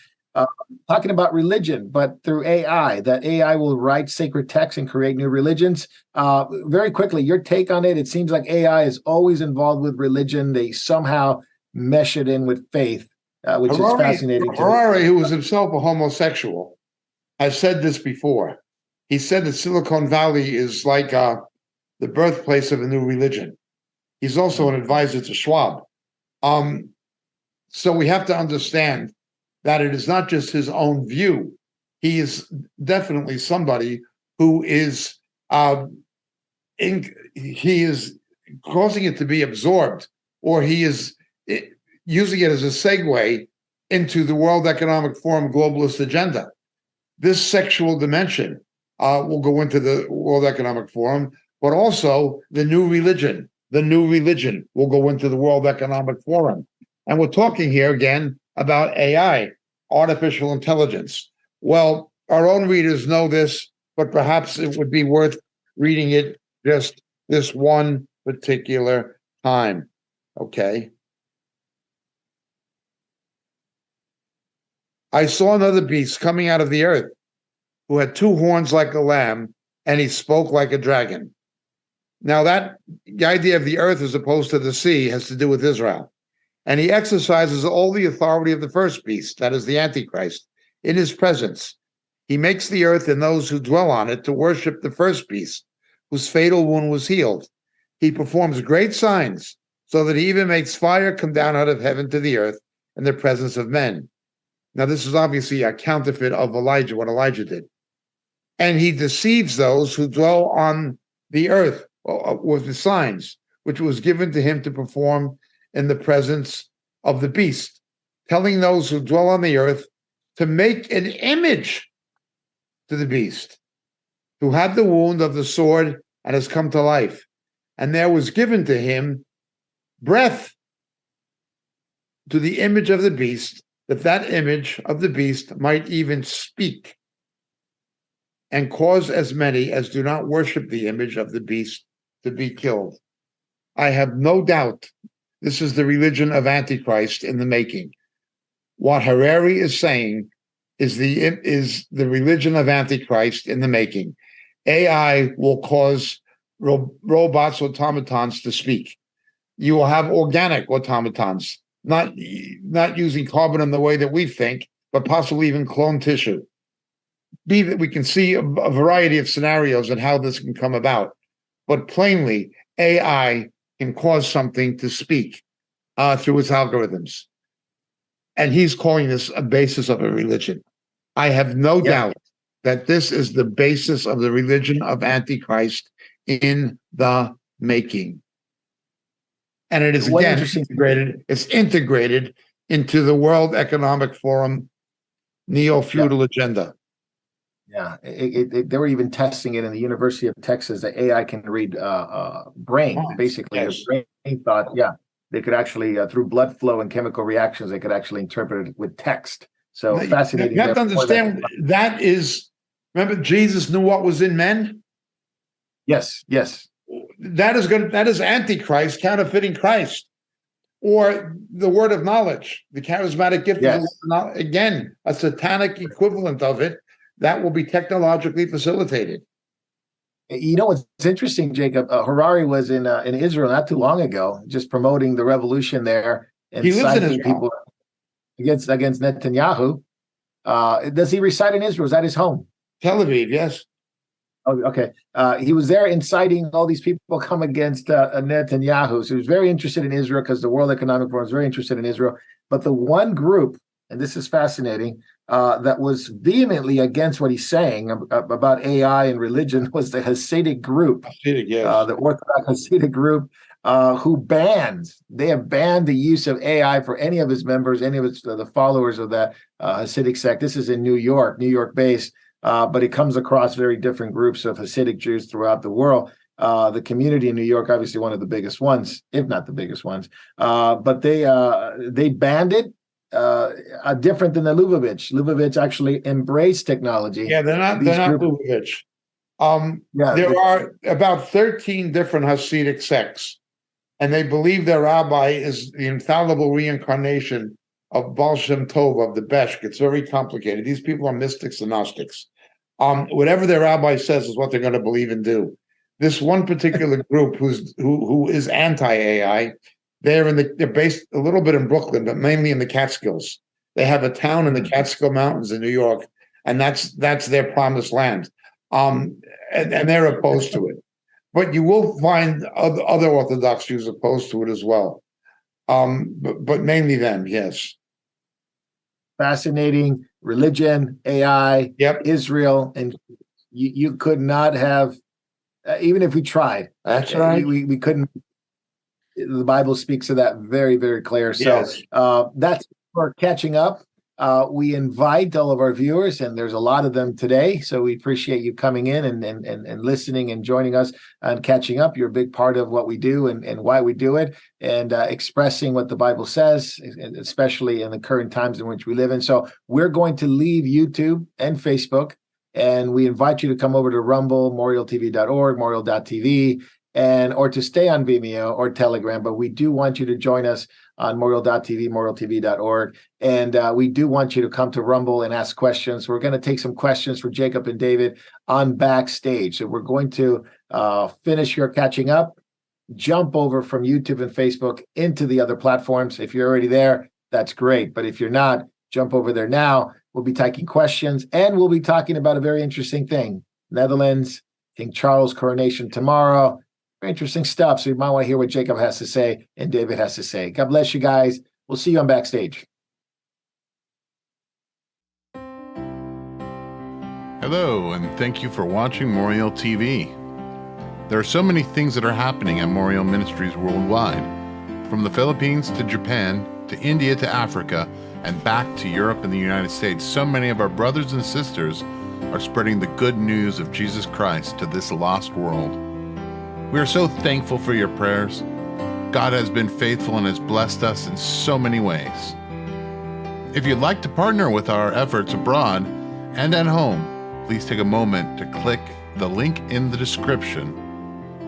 talking about religion, but through AI, that AI will write sacred texts and create new religions. Very quickly, your take on it. It seems like AI is always involved with religion. They somehow mesh it in with faith, which is fascinating. Harari, who was himself a homosexual, has said this before. He said that Silicon Valley is like the birthplace of a new religion. He's also an advisor to Schwab. So we have to understand that it is not just his own view. He is definitely somebody who is he is causing it to be absorbed, or he is using it as a segue into the World Economic Forum globalist agenda. This sexual dimension will go into the World Economic Forum, but also the new religion. The new religion will go into the World Economic Forum. And we're talking here again about AI, artificial intelligence. Well, our own readers know this, but perhaps it would be worth reading it just this one particular time. Okay. I saw another beast coming out of the earth who had two horns like a lamb, and he spoke like a dragon. Now the idea of the earth as opposed to the sea has to do with Israel. And he exercises all the authority of the first beast, that is the Antichrist, in his presence. He makes the earth and those who dwell on it to worship the first beast, whose fatal wound was healed. He performs great signs, so that he even makes fire come down out of heaven to the earth in the presence of men. Now, this is obviously a counterfeit of Elijah, what Elijah did. And he deceives those who dwell on the earth with the signs, which was given to him to perform in the presence of the beast, telling those who dwell on the earth to make an image to the beast, who had the wound of the sword and has come to life. And there was given to him breath to the image of the beast, that that image of the beast might even speak and cause as many as do not worship the image of the beast to be killed. I have no doubt this is the religion of Antichrist in the making. What Harari is saying is the religion of Antichrist in the making. AI will cause robots, automatons to speak. You will have organic automatons, not using carbon in the way that we think, but possibly even clone tissue. Be that we can see a variety of scenarios and how this can come about. But plainly, AI can cause something to speak through its algorithms. And he's calling this a basis of a religion. I have no doubt that this is the basis of the religion of Antichrist in the making. And it is, again, integrated. It's integrated into the World Economic Forum neo-feudal agenda. Yeah, they were even testing it in the University of Texas that AI can read brain, basically. Yes. Brain thought, they could actually, through blood flow and chemical reactions, they could actually interpret it with text. So fascinating. You have to understand that is, remember, Jesus knew what was in men? Yes. That is Antichrist counterfeiting Christ, or the word of knowledge, the charismatic gift of the word of knowledge. Again, a satanic equivalent of it that will be technologically facilitated. You know what's interesting, Jacob? Harari was in Israel not too long ago, just promoting the revolution there and he lives in Israel. People against Netanyahu. Does he reside in Israel? Is that his home? Tel Aviv, yes. Oh, okay. He was there inciting all these people come against Netanyahu. So he was very interested in Israel because the World Economic Forum is very interested in Israel. But the one group, and this is fascinating, that was vehemently against what he's saying about AI and religion was the Hasidic group, the Orthodox Hasidic group, who they have banned the use of AI for any of his members, any of the followers of that Hasidic sect. This is in New York based. But it comes across very different groups of Hasidic Jews throughout the world. The community in New York, obviously one of the biggest ones, if not the biggest ones. But they banned it, different than the Lubavitch. Lubavitch actually embraced technology. Yeah, they're not Lubavitch. There are about 13 different Hasidic sects, and they believe their rabbi is the infallible reincarnation of Baal Shem Tov, of the Beshk. It's very complicated. These people are mystics and Gnostics. Whatever their rabbi says is what they're going to believe and do. This one particular group who is anti-AI, they're based a little bit in Brooklyn, but mainly in the Catskills. They have a town in the Catskill Mountains in New York, and that's their promised land. And they're opposed to it. But you will find other Orthodox Jews opposed to it as well. But mainly them, yes. Fascinating religion, AI, Israel, and you could not have, even if we tried. That's right. We couldn't. The Bible speaks of that very, very clear. So that's for catching up. We invite all of our viewers, and there's a lot of them today. So we appreciate you coming in and listening and joining us and catching up. You're a big part of what we do and why we do it, and expressing what the Bible says, especially in the current times in which we live in. So we're going to leave YouTube and Facebook, and we invite you to come over to Rumble, memorialtv.org, memorial.tv, or to stay on Vimeo or Telegram. But we do want you to join us on memorial.tv, memorialtv.org. And we do want you to come to Rumble and ask questions. We're going to take some questions for Jacob and David on backstage. So we're going to finish your catching up, jump over from YouTube and Facebook into the other platforms. If you're already there, that's great. But if you're not, jump over there now. We'll be taking questions, and we'll be talking about a very interesting thing. Netherlands, King Charles coronation tomorrow. Very interesting stuff. So you might want to hear what Jacob has to say and David has to say. God bless you guys. We'll see you on backstage. Hello, and thank you for watching Memorial TV. There are so many things that are happening at Memorial Ministries worldwide, from the Philippines to Japan to India to Africa and back to Europe and the United States. So many of our brothers and sisters are spreading the good news of Jesus Christ to this lost world. We are so thankful for your prayers. God has been faithful and has blessed us in so many ways. If you'd like to partner with our efforts abroad and at home, please take a moment to click the link in the description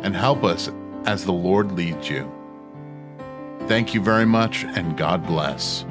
and help us as the Lord leads you. Thank you very much, and God bless.